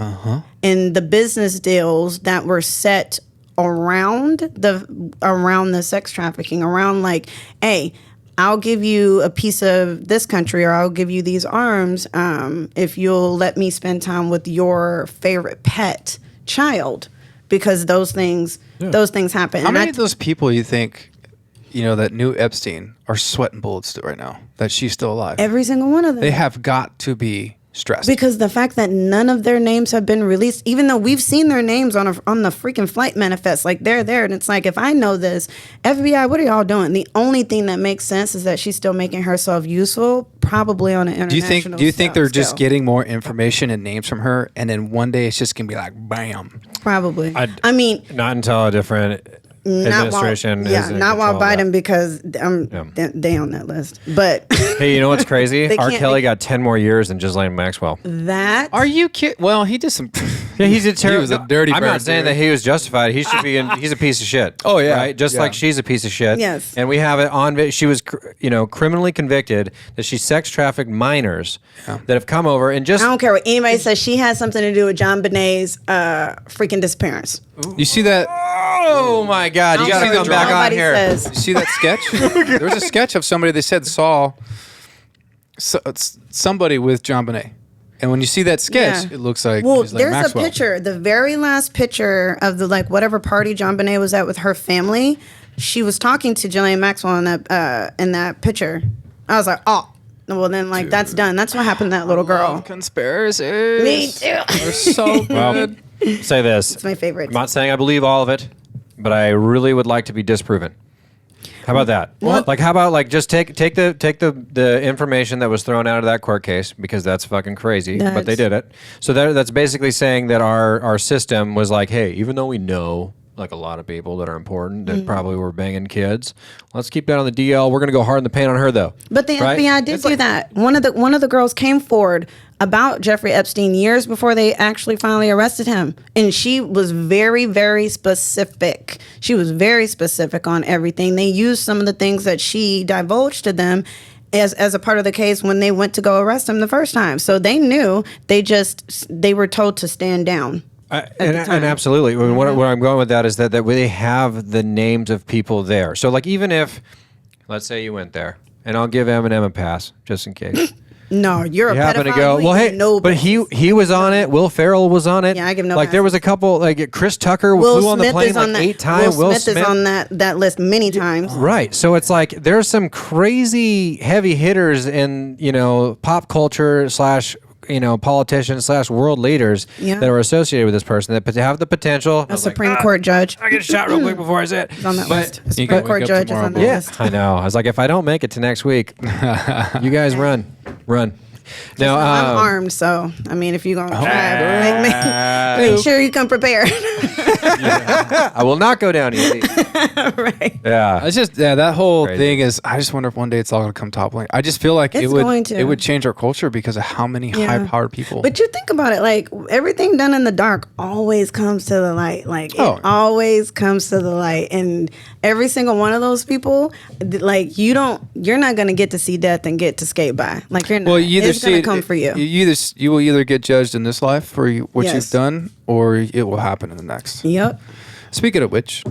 and the business deals that were set around the sex trafficking, around like, hey, I'll give you a piece of this country, or I'll give you these arms if you'll let me spend time with your favorite pet child, because those things happen. How many of those people you think, that knew Epstein are sweating bullets right now that she's still alive? Every single one of them. They have got to be stressed. Because the fact that none of their names have been released, even though we've seen their names on the freaking flight manifest, like they're there, and it's like, if I know this, FBI, what are y'all doing? The only thing that makes sense is that she's still making herself useful, probably on an international. Do you think they're just getting more information and names from her, and then one day it's just gonna be like, bam? Probably. I mean, not until a different administration. Not while Biden, because they on that list. But hey, you know what's crazy? R. Kelly got 10 more years than Ghislaine Maxwell. Are you kidding? Well, he did some. Yeah, he's a terrible. He was a dirty. I'm not saying that he was justified. He should be. He's a piece of shit. Oh yeah, right. Just like she's a piece of shit. Yes. And we have it on. She was, criminally convicted that she sex trafficked minors that have come over and just. I don't care what anybody says. She has something to do with John Bonet's freaking disappearance. You see that? Oh my God! You got to come back on here. You see that sketch? There was a sketch of somebody they said saw somebody with John Bonet. And when you see that sketch, it looks like there's Maxwell. a picture, the very last picture of the whatever party John Bonet was at with her family. She was talking to Ghislaine Maxwell in that picture. I was like, oh, well then that's done. That's what happened to that little girl. Conspiracies. Me too. They're so good. Well, say this. It's my favorite. I'm not saying I believe all of it, but I really would like to be disproven. How about that? What? How about just take the information that was thrown out of that court case, because that's fucking crazy, but they did it. So that's basically saying that our system was like, hey, even though we know a lot of people that are important that probably were banging kids, let's keep that on the DL. We're gonna go hard in the paint on her though. But the FBI did do that. One of the girls came forward about Jeffrey Epstein years before they actually finally arrested him, and she was very, very specific. She was very specific on everything. They used some of the things that she divulged to them as a part of the case when they went to go arrest him the first time. So they knew. They were told to stand down. And absolutely. I mean, what I'm going with that is that they have the names of people there. So even if, let's say you went there, and I'll give Eminem a pass just in case. No, you're a You happen to pedophile. go, You well, ain't hey, no but business. he was on it. Will Ferrell was on it. Yeah, I give no Like there was a couple, like Chris Tucker flew on the plane like 8 times. Will Smith is on that list many times. Right. So it's like there's some crazy heavy hitters in, pop culture / politicians / world leaders that are associated with this person that have the potential. A Supreme Court judge. I get a shot real quick before I say it. He's on that list. A You Supreme can wake Court up judge is tomorrow on that morning. list. I know. I was like, if I don't make it to next week, you guys run. Now, I'm armed, so I mean, if you're gonna try, make Oop. sure you come prepared. I will not go down easy. Right. Yeah. It's just that whole Crazy. thing is. I just wonder if one day it's all going to come toppling. I just feel like It's going to. it would change our culture because of how many high-powered people. But you think about it, like everything done in the dark always comes to the light. Like it always comes to the light, and every single one of those people, like you're not gonna get to see death and get to skate by. Like you're not. Well, you either it's gonna see come for you. You will either get judged in this life for what Yes. you've done, or it will happen in the next. Yep. Speaking of which,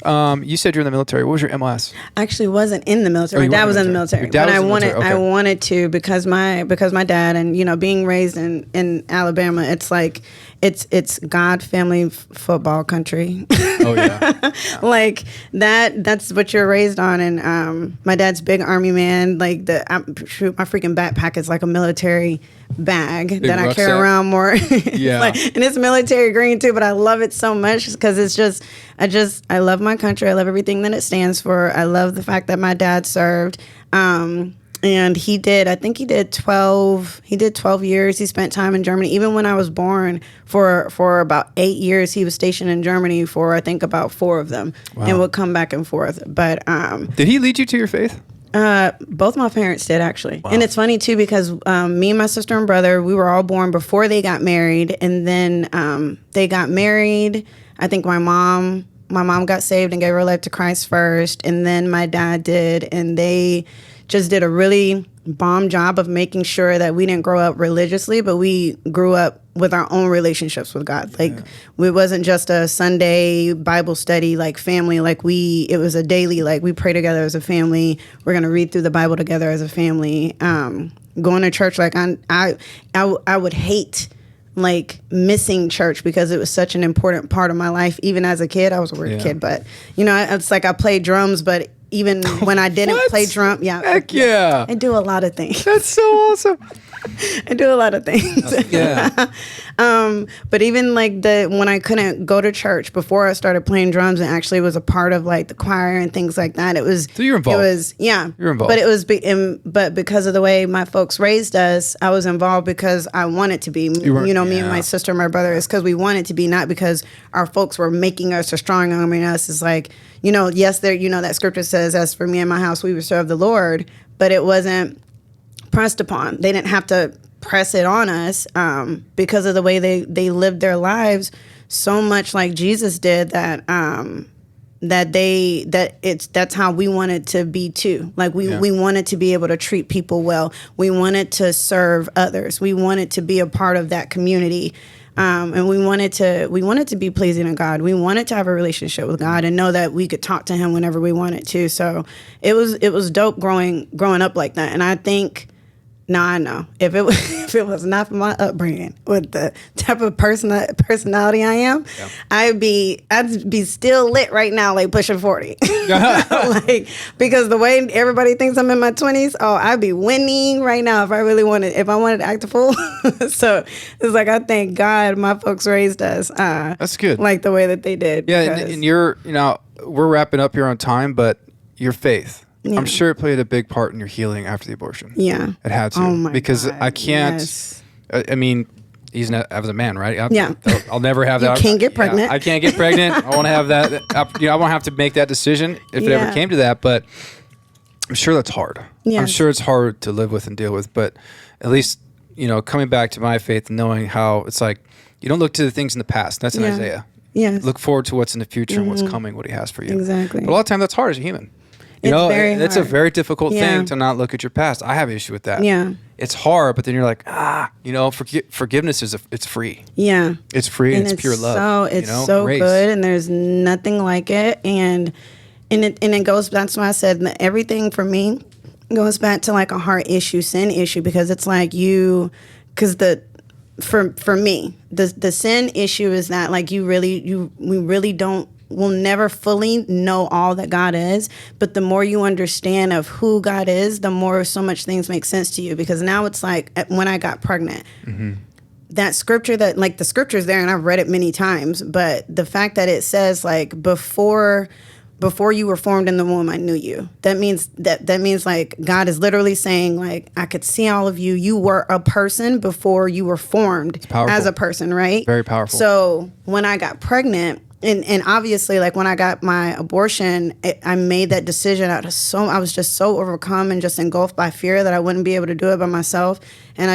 you said you're in the military. What was your MLS? I actually wasn't in the military. you My dad weren't was in the military. military. Your dad But was in the military. I Okay. wanted to because my dad and being raised in Alabama, it's like it's God family football country. Oh yeah. Like that's what you're raised on. And my dad's big Army man. Like my freaking backpack is like a military bag that I carry rucksack. around more. Yeah. And it's military green too, but I love it so much because it's just I love my country. I love everything that it stands for. I love the fact that my dad served. And he did 12 years. He spent time in Germany. Even when I was born, for about 8 years, he was stationed in Germany for I think about 4 of them, and would come back and forth. But Did he lead you to your faith? both my parents did actually. Wow. And it's funny too because me and my sister and brother, we were all born before they got married, and then they got married. I think my mom got saved and gave her life to Christ first, and then my dad did, and they just did a really bomb job of making sure that we didn't grow up religiously, but we grew up with our own relationships with God. Like it wasn't just a Sunday Bible study like family. Like it was a daily, like we pray together as a family. We're going to read through the Bible together as a family. Going to church, like I would hate like missing church because it was such an important part of my life. Even as a kid, I was a weird kid, but it's like I played drums, but even when I didn't play drum, Heck yeah. I do a lot of things. That's so awesome. I do a lot of things. Yeah. But even like when I couldn't go to church before I started playing drums and actually was a part of like the choir and things like that, it was. So you're involved. It was You're involved. But it was but because of the way my folks raised us, I was involved because I wanted to be. Me and my sister and my brother is because we wanted to be, not because our folks were making us or strong arming us. It's like yes, there that scripture says, "As for me and my house, we will serve the Lord," but it wasn't pressed upon. They didn't have to press it on us because of the way they lived their lives so much like Jesus did that that's how we wanted to be too. Like we wanted to be able to treat people well. We wanted to serve others. We wanted to be a part of that community. And we wanted to be pleasing to God. We wanted to have a relationship with God and know that we could talk to Him whenever we wanted to. So it was dope growing up like that. And I think now I know if it was not for my upbringing with the type of personality I am, I'd be still lit right now, like pushing 40. Like because the way everybody thinks I'm in my 20s, I'd be winning right now if I wanted to act a fool. So it's like I thank God my folks raised us. That's good. Like the way that they did. Yeah, and you're we're wrapping up here on time, but your faith. Yeah. I'm sure it played a big part in your healing after the abortion. Yeah. It had to. Oh my because God. I can't. Yes. I mean, I was a man, right? Yeah. I'll never have that. You can't get pregnant. I can't get pregnant. I won't have that. I won't have to make that decision if it ever came to that. But I'm sure that's hard. Yes. I'm sure it's hard to live with and deal with. But at least, coming back to my faith and knowing how it's like, you don't look to the things in the past. That's in Isaiah. Yes. Look forward to what's in the future and what's coming, what He has for you. Exactly. But a lot of times that's hard as a human. It's a very difficult thing to not look at your past. I have an issue with that. Yeah. It's hard, but then you're like, forgiveness it's free. Yeah. It's free and it's pure love. So it's so grace. good, and there's nothing like it. And it goes. That's why I said everything for me goes back to like a heart issue, sin issue, because it's like for me, the sin issue is that like we really we'll never fully know all that God is, but the more you understand of who God is, the more so much things make sense to you. Because now it's like when I got pregnant, that scripture that like the scripture's there and I've read it many times, but the fact that it says like before you were formed in the womb, I knew you. That means like God is literally saying like, I could see all of you. You were a person before you were formed as a person, right? Very powerful. So when I got pregnant, and obviously like when I got my abortion, I made that decision I was just so overcome and just engulfed by fear that I wouldn't be able to do it by myself. And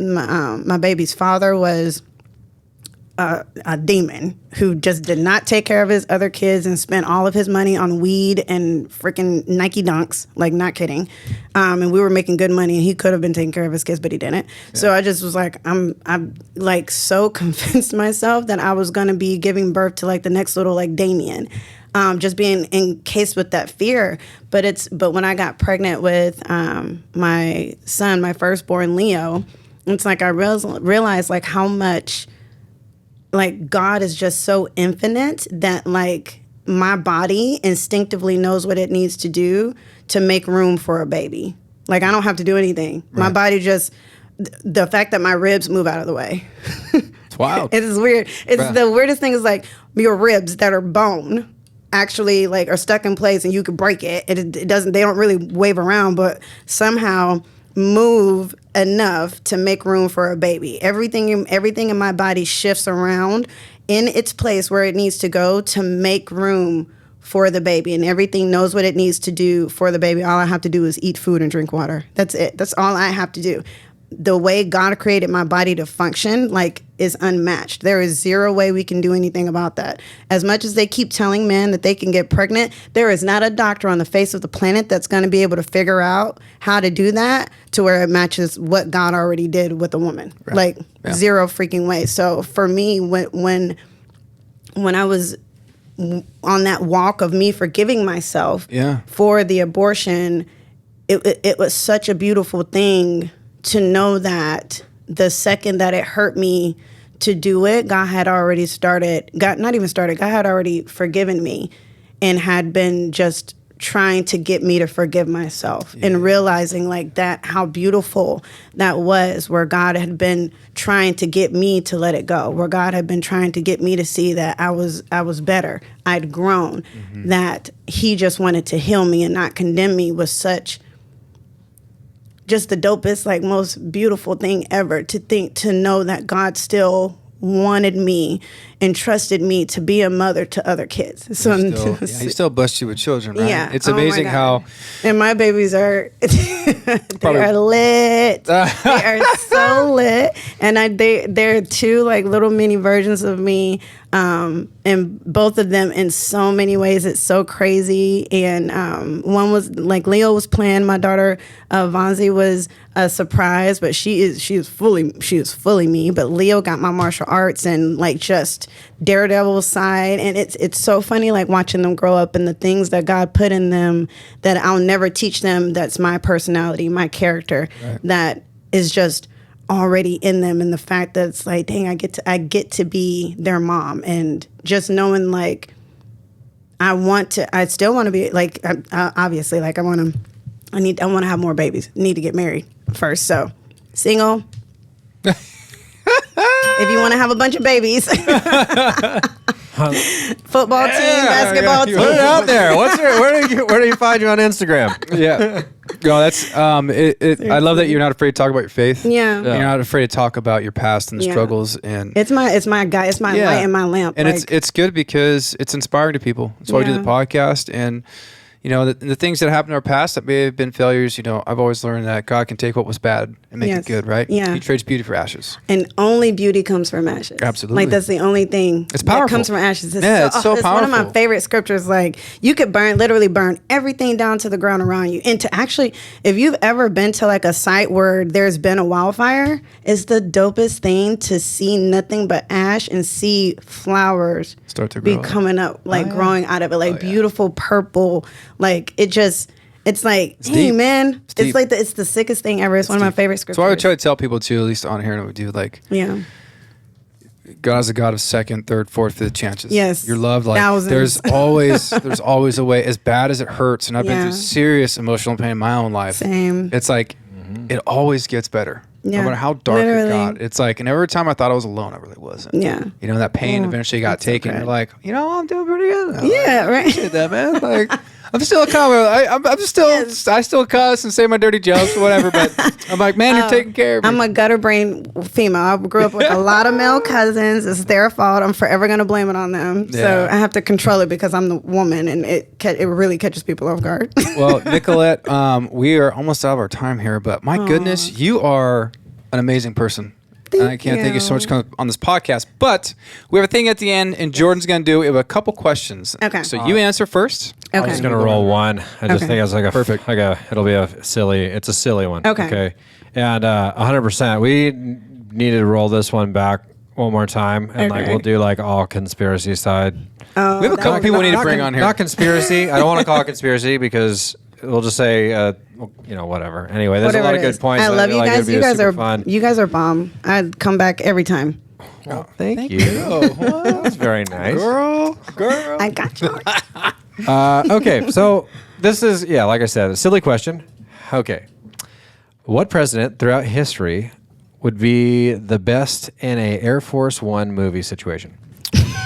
my baby's father was a demon who just did not take care of his other kids and spent all of his money on weed and freaking Nike Dunks, like not kidding. And we were making good money and he could have been taking care of his kids, but he didn't. Yeah. So I just was like, I'm like so convinced myself that I was going to be giving birth to like the next little like Damien. Just being encased with that fear. But when I got pregnant with my son, my firstborn Leo, it's like I realized like how much like God is just so infinite that like my body instinctively knows what it needs to do to make room for a baby. Like I don't have to do anything. Right. My body just, the fact that my ribs move out of the way. It's wild. It is weird. It's the weirdest thing is like your ribs that are bone actually like are stuck in place and you could break it. It doesn't, they don't really wave around, but somehow move enough to make room for a baby. Everything in my body shifts around in its place where it needs to go to make room for the baby, and everything knows what it needs to do for the baby. All I have to do is eat food and drink water. That's it. That's all I have to do. The way God created my body to function, like, is unmatched. There is zero way we can do anything about that. As much as they keep telling men that they can get pregnant, there is not a doctor on the face of the planet that's going to be able to figure out how to do that to where it matches what God already did with a woman. Right. Like, zero freaking way. So for me, when I was on that walk of me forgiving myself for the abortion, it was such a beautiful thing to know that the second that it hurt me to do it, God had already God had already forgiven me and had been just trying to get me to forgive myself and realizing like that, how beautiful that was, where God had been trying to get me to let it go, where God had been trying to get me to see that I was better. I'd grown, that he just wanted to heal me and not condemn me was such just the dopest, like most beautiful thing ever to know that God still wanted me and trusted me to be a mother to other kids. So he still blessed you with children, right? Yeah. It's amazing how. And my babies are, they are lit. They are so lit. And they're two like little mini versions of me. And both of them in so many ways, it's so crazy. And one was like Leo was planned. My daughter Vonzi was a surprise, but she is fully me. But Leo got my martial arts and like just daredevil side. And it's so funny like watching them grow up and the things that God put in them that I'll never teach them. That's my personality, my character, that is just already in them, and the fact that it's like, dang, I get to be their mom, and just knowing like I still want to be like, obviously, like I want to have more babies. Need to get married first, so single. If you want to have a bunch of babies. Football team, basketball team. Put it out there. Where do you find you on Instagram? No, that's I love that you're not afraid to talk about your faith. Yeah. You're not afraid to talk about your past and the struggles, and it's my guy. It's my light and my lamp. And like, it's good because it's inspiring to people. That's why we do the podcast. And you know, the things that happened in our past that may have been failures, you know, I've always learned that God can take what was bad and make it good, right? Yeah. He trades beauty for ashes. And only beauty comes from ashes. Absolutely. Like, that's the only thing it's powerful. That comes from ashes. It's so powerful. One of my favorite scriptures. Like, you could literally burn everything down to the ground around you. And to actually, if you've ever been to like a site where there's been a wildfire, it's the dopest thing to see nothing but ash and see flowers start to grow coming up, like growing out of it, like beautiful purple. Like, It's like, It's hey deep. man, It's deep. it's the sickest thing ever. It's one of my favorite scriptures. So I would try to tell people too, at least on here, and we do like, Yeah. God is a God of second, third, fourth, fifth chances. Yes. You're loved. Like Thousands. there's always a way. As bad as it hurts, and I've been Yeah. through serious emotional pain in my own life. Same. It's like it always gets better. Yeah. No matter how dark Literally. it got. It's like, and every time I thought I was alone, I really wasn't. Yeah. You know, that pain Oh, eventually got that's so taken. good. You're like, you know, I'm doing pretty good now. Yeah, right. Appreciate that, man. Like, I'm still a comic. I'm still, Yes. I still cuss and say my dirty jokes or whatever, but I'm like, man, you're taking care of me. I'm a gutter brain female. I grew up with a lot of male cousins. It's their fault. I'm forever going to blame it on them. So Yeah. I have to control it because I'm the woman, and it really catches people off guard. Well, Nicolette, we are almost out of our time here, but my goodness, you are an amazing person. And I can't thank you so much for coming on this podcast. But we have a thing at the end, and Jordan's going to do. We have a couple questions. Okay. So you answer first. I'm Okay. just gonna roll one. I just Okay. think it's like a Perfect. it'll be it's a silly one. Okay. And 100%. We needed to roll this one back one more time, and like Okay. we'll do like all conspiracy side. We have a couple people we need to bring on here. Not conspiracy. I don't want to call it conspiracy because we'll just say, whatever. Anyway, there's Whatever a lot it of good is. points. I love you Like, guys. it'd be You guys super are fun. You guys are bomb. I'd come back every time. Oh, thank you. That's very nice. Girl. I got you. Okay, so this is, like I said, a silly question. Okay. What president throughout history would be the best in a Air Force One movie situation?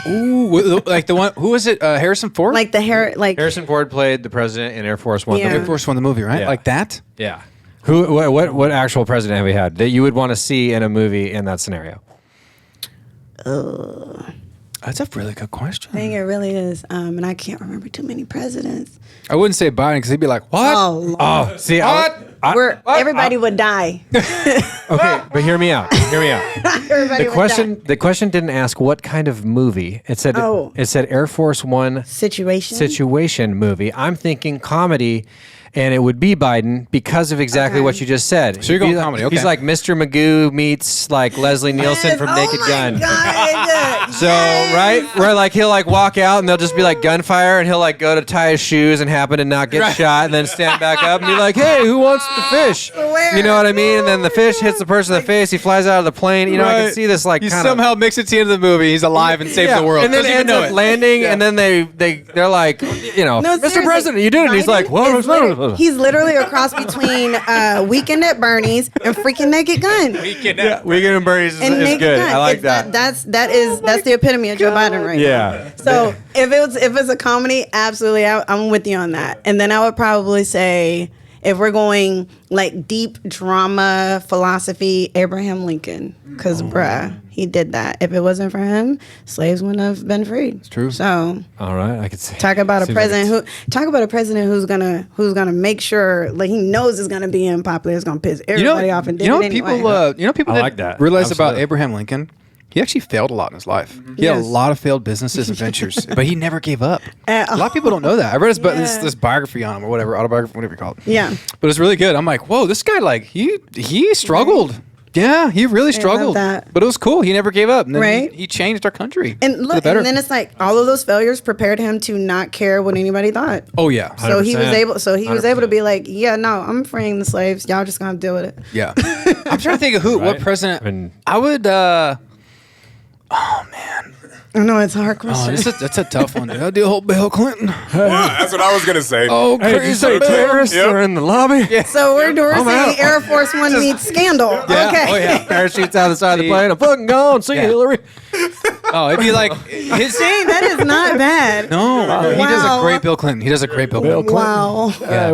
Ooh, like the one, who was it? Harrison Ford? Like the hair, like Harrison Ford played the president in Air Force One. Yeah. the Air Force One, the movie, right? Yeah. Like that? Yeah. What actual president have we had that you would want to see in a movie in that scenario? That's a really good question. I think it really is. And I can't remember too many presidents. I wouldn't say Biden because he'd be like, what? Oh, Lord. Oh, see, Where everybody would die. okay, but hear me out. Hear me out. Everybody The would question die. the question didn't ask what kind of movie. It said Oh. it said Air Force One situation movie. I'm thinking comedy, and it would be Biden because of exactly Okay. what you just said. So you're going He's like- comedy, okay. He's like Mr. Magoo meets like Leslie Nielsen from Naked Gun. God. So right, where like he'll like walk out and they'll just be like gunfire, and he'll like go to tie his shoes and happen to not get shot, and then stand back up and be like, "Hey, who wants the fish?" Where? You know what I mean? And then the fish hits the person in the face. He flies out of the plane. You know, I can Right. see this like You kind of somehow mix it to the end of the movie. He's alive and saves the world. and then Doesn't it even ends know up it. landing, and then they're like, No, Mr. seriously, President, you did it. And he's Biden like, what? is literally- He's literally a cross between Weekend at Bernie's and freaking Naked Gun. Weekend and Bernie's is Naked good. Gun. I like It's that. That's the epitome of Joe Biden right Yeah. now. So if it's a comedy, absolutely, I'm with you on that. And then I would probably say, if we're going like deep drama philosophy, Abraham Lincoln, because bruh, he did that. If it wasn't for him, slaves wouldn't have been freed. It's true. So All right, I could see. talk about a seems like president it's- who's gonna make sure, like, he knows it's gonna be unpopular, it's gonna piss You everybody know, off and you know did what it people, anyway. people I didn't like that. realize about Absolutely. Abraham Lincoln? He actually failed a lot in his life. He had a Yes. lot of failed businesses and ventures, but he never gave up. A A lot of people don't know that. I read this Yeah. this biography on him or whatever, autobiography, whatever you call it. Yeah. But it's really good. I'm like, whoa, this guy, like, he struggled. Yeah, he really struggled. that. But it was cool. He never gave up. And then Right. he changed our country. And for look, the better. and then it's like all of those failures prepared him to not care what anybody thought. Oh, yeah. So he was 100%. able. So he was able to 100%. be like, "Yeah, no, I'm freeing the slaves. Y'all just gonna deal with it." Yeah. I'm trying to think of what Right. president. I mean- I would, I know it's a hard question. that's a tough one. Dude. I'd do a whole Bill Clinton. That's what I was gonna say. Oh, Hey, did you say terrorists Yep. are in the lobby? Yeah. So we're I'm out. saying Air Force One meets scandal. Yeah. Okay. Oh, yeah. Parachutes out the side of the See? plane. I'm fucking gone. See you, Yeah. Hillary. Oh, it'd be like his. Dang, that is not bad. No, he does a Wow. great Bill Clinton. He does a great Bill Clinton. Wow. Yeah.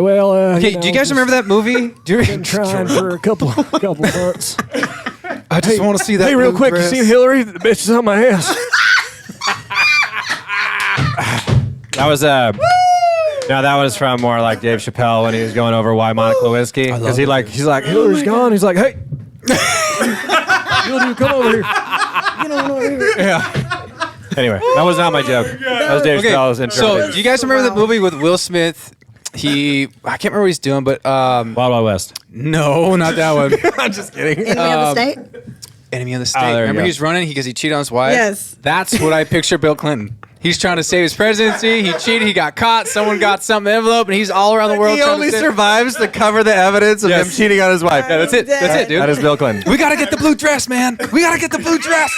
Okay, Do you guys remember that movie? Do you trying for a couple months. I just want to see that. Hey, real blue quick, dress. you see Hillary? The bitch is on my ass. That was no, that was from more like Dave Chappelle when he was going over why Monica Lewinsky, because he's like Hillary's gone. He's like, hey, Hillary, come over here. Get on over here. Yeah. Anyway, that was not my joke. That was Dave Chappelle's Okay, so interpretation. do you guys remember the movie with Will Smith? I can't remember what he's doing, but Wild Wild West. no, not that one. I'm just kidding. Enemy of the state. Enemy of the State. there you Remember go. he's running because he cheated on his wife? Yes. That's what I picture Bill Clinton. He's trying to save his presidency. He cheated. He got caught. Someone got something in the envelope, and he's all around the world. He only survives to cover the evidence of him cheating on his wife. Yeah, that's it. That's it, dude. That is Bill Clinton. We got to get the blue dress, man. We got to get the blue dress.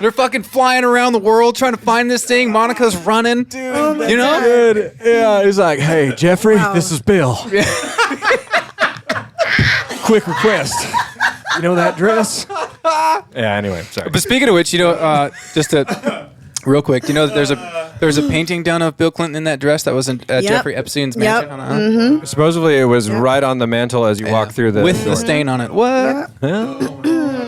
They're fucking flying around the world trying to find this thing. Monica's running. Dude, you know? Dude, yeah, he's like, hey, Jeffrey, this is Bill. Quick request. You know that dress? Yeah, anyway, sorry. But speaking of which, just real quick, there's a painting done of Bill Clinton in that dress that was in Jeffrey Epstein's mansion. Mm-hmm. Supposedly it was right on the mantle as you walk through the with door. the stain on it. What?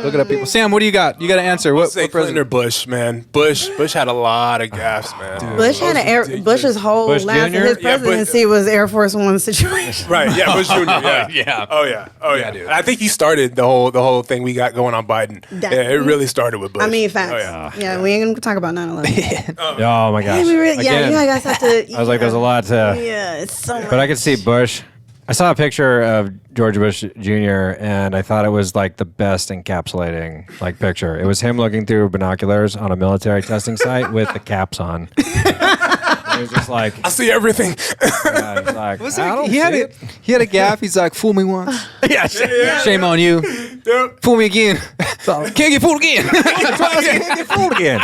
Look it up, people. Sam, what do you got? You got to answer. What Clinton or Bush, man? Bush had a lot of gaffes, man. Bush had Bush's whole Bush last of Jr.? his presidency was Air Force One situation. Right? Yeah, Bush Jr. Yeah. Yeah. Oh yeah. dude. I think he started the whole thing we got going on Biden. It really started with Bush. I mean, facts. Oh, Yeah, we ain't gonna talk about 9/11. Oh my gosh. You Again, guys have to. I was like, there's a lot to... Yeah, it's so much. But I could see Bush. I saw a picture of George Bush Jr. and I thought it was like the best encapsulating picture. It was him looking through binoculars on a military testing site with the caps on. It was just like, I see everything. yeah, he's like, I don't he had see it. He had a gaff. He's like, fool me once. Yeah, Shame on you. Yep. Fool me again. Can't get fooled again. can't get fooled again.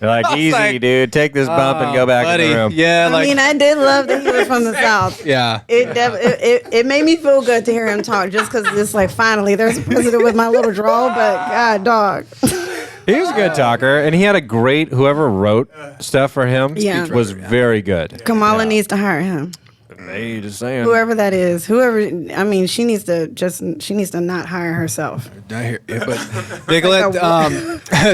They're like, easy, like, dude. Take this bump and go back in the room. Yeah, I mean, I did love that he was from the South. yeah. It made me feel good to hear him talk, just because it's like finally there's a president with my little drawl. But God, dog. He was a good talker, and he had a great, whoever wrote stuff for him was very good. Kamala needs to hire him. Hey, just saying. Whoever that is, I mean, she needs to not hire herself. I hear you, but Nicolette,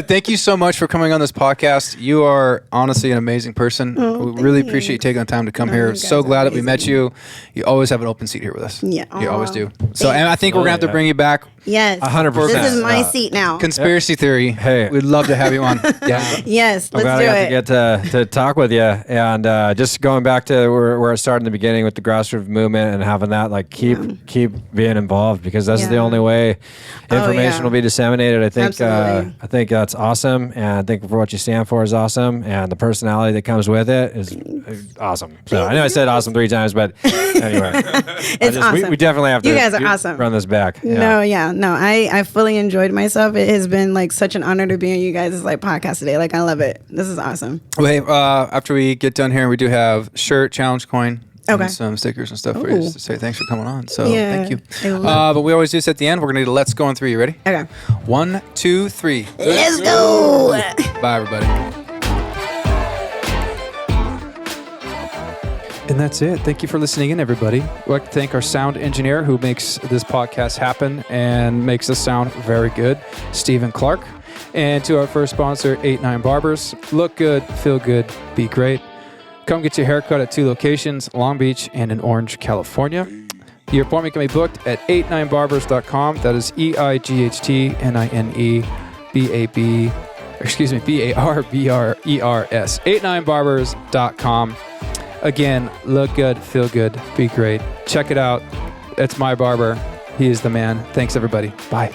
thank you so much for coming on this podcast. You are honestly an amazing person. We really appreciate you taking the time to come here. you guys So are glad that we met amazing. you. You always have an open seat here with us. Yeah. You always Aw. do. So, and I think we're gonna have to bring you back. Yes, 100%. This is my seat now. Conspiracy theory. Hey. We'd love to have you on. Yeah. Yes, I'm let's glad do I got it. to get to talk with you, and just going back to where I started in the beginning with the grassroots movement and having that keep being involved, because that's the only way information will be disseminated. I think Absolutely. I think that's awesome, and I think for what you stand for is awesome, and the personality that comes with it is awesome. So I know I said awesome 3 times, but anyway, It's awesome. we definitely have to. You guys are awesome. Run this back. No, I fully enjoyed myself. It has been such an honor to be on you guys' podcast today. I love it. This is awesome. Wait, after we get done here, we do have shirt, challenge coin, Okay. and some stickers and stuff for you Ooh. just to say thanks for coming on. So Yeah, thank you. I love But we always do this at the end. We're gonna do let's go on 3. You ready? Okay. 1, 2, 3. Let's go. Bye, everybody. And that's it. Thank you for listening in, everybody. We'd like to thank our sound engineer who makes this podcast happen and makes us sound very good, Stephen Clark. And to our first sponsor, 89 Barbers. Look good, feel good, be great. Come get your haircut at 2 locations, Long Beach and in Orange, California. Your appointment can be booked at 89barbers.com. That is EIGHTNINE BARBRERS. 89barbers.com. Again, look good, feel good, be great. Check it out. It's my barber. He is the man. Thanks, everybody. Bye.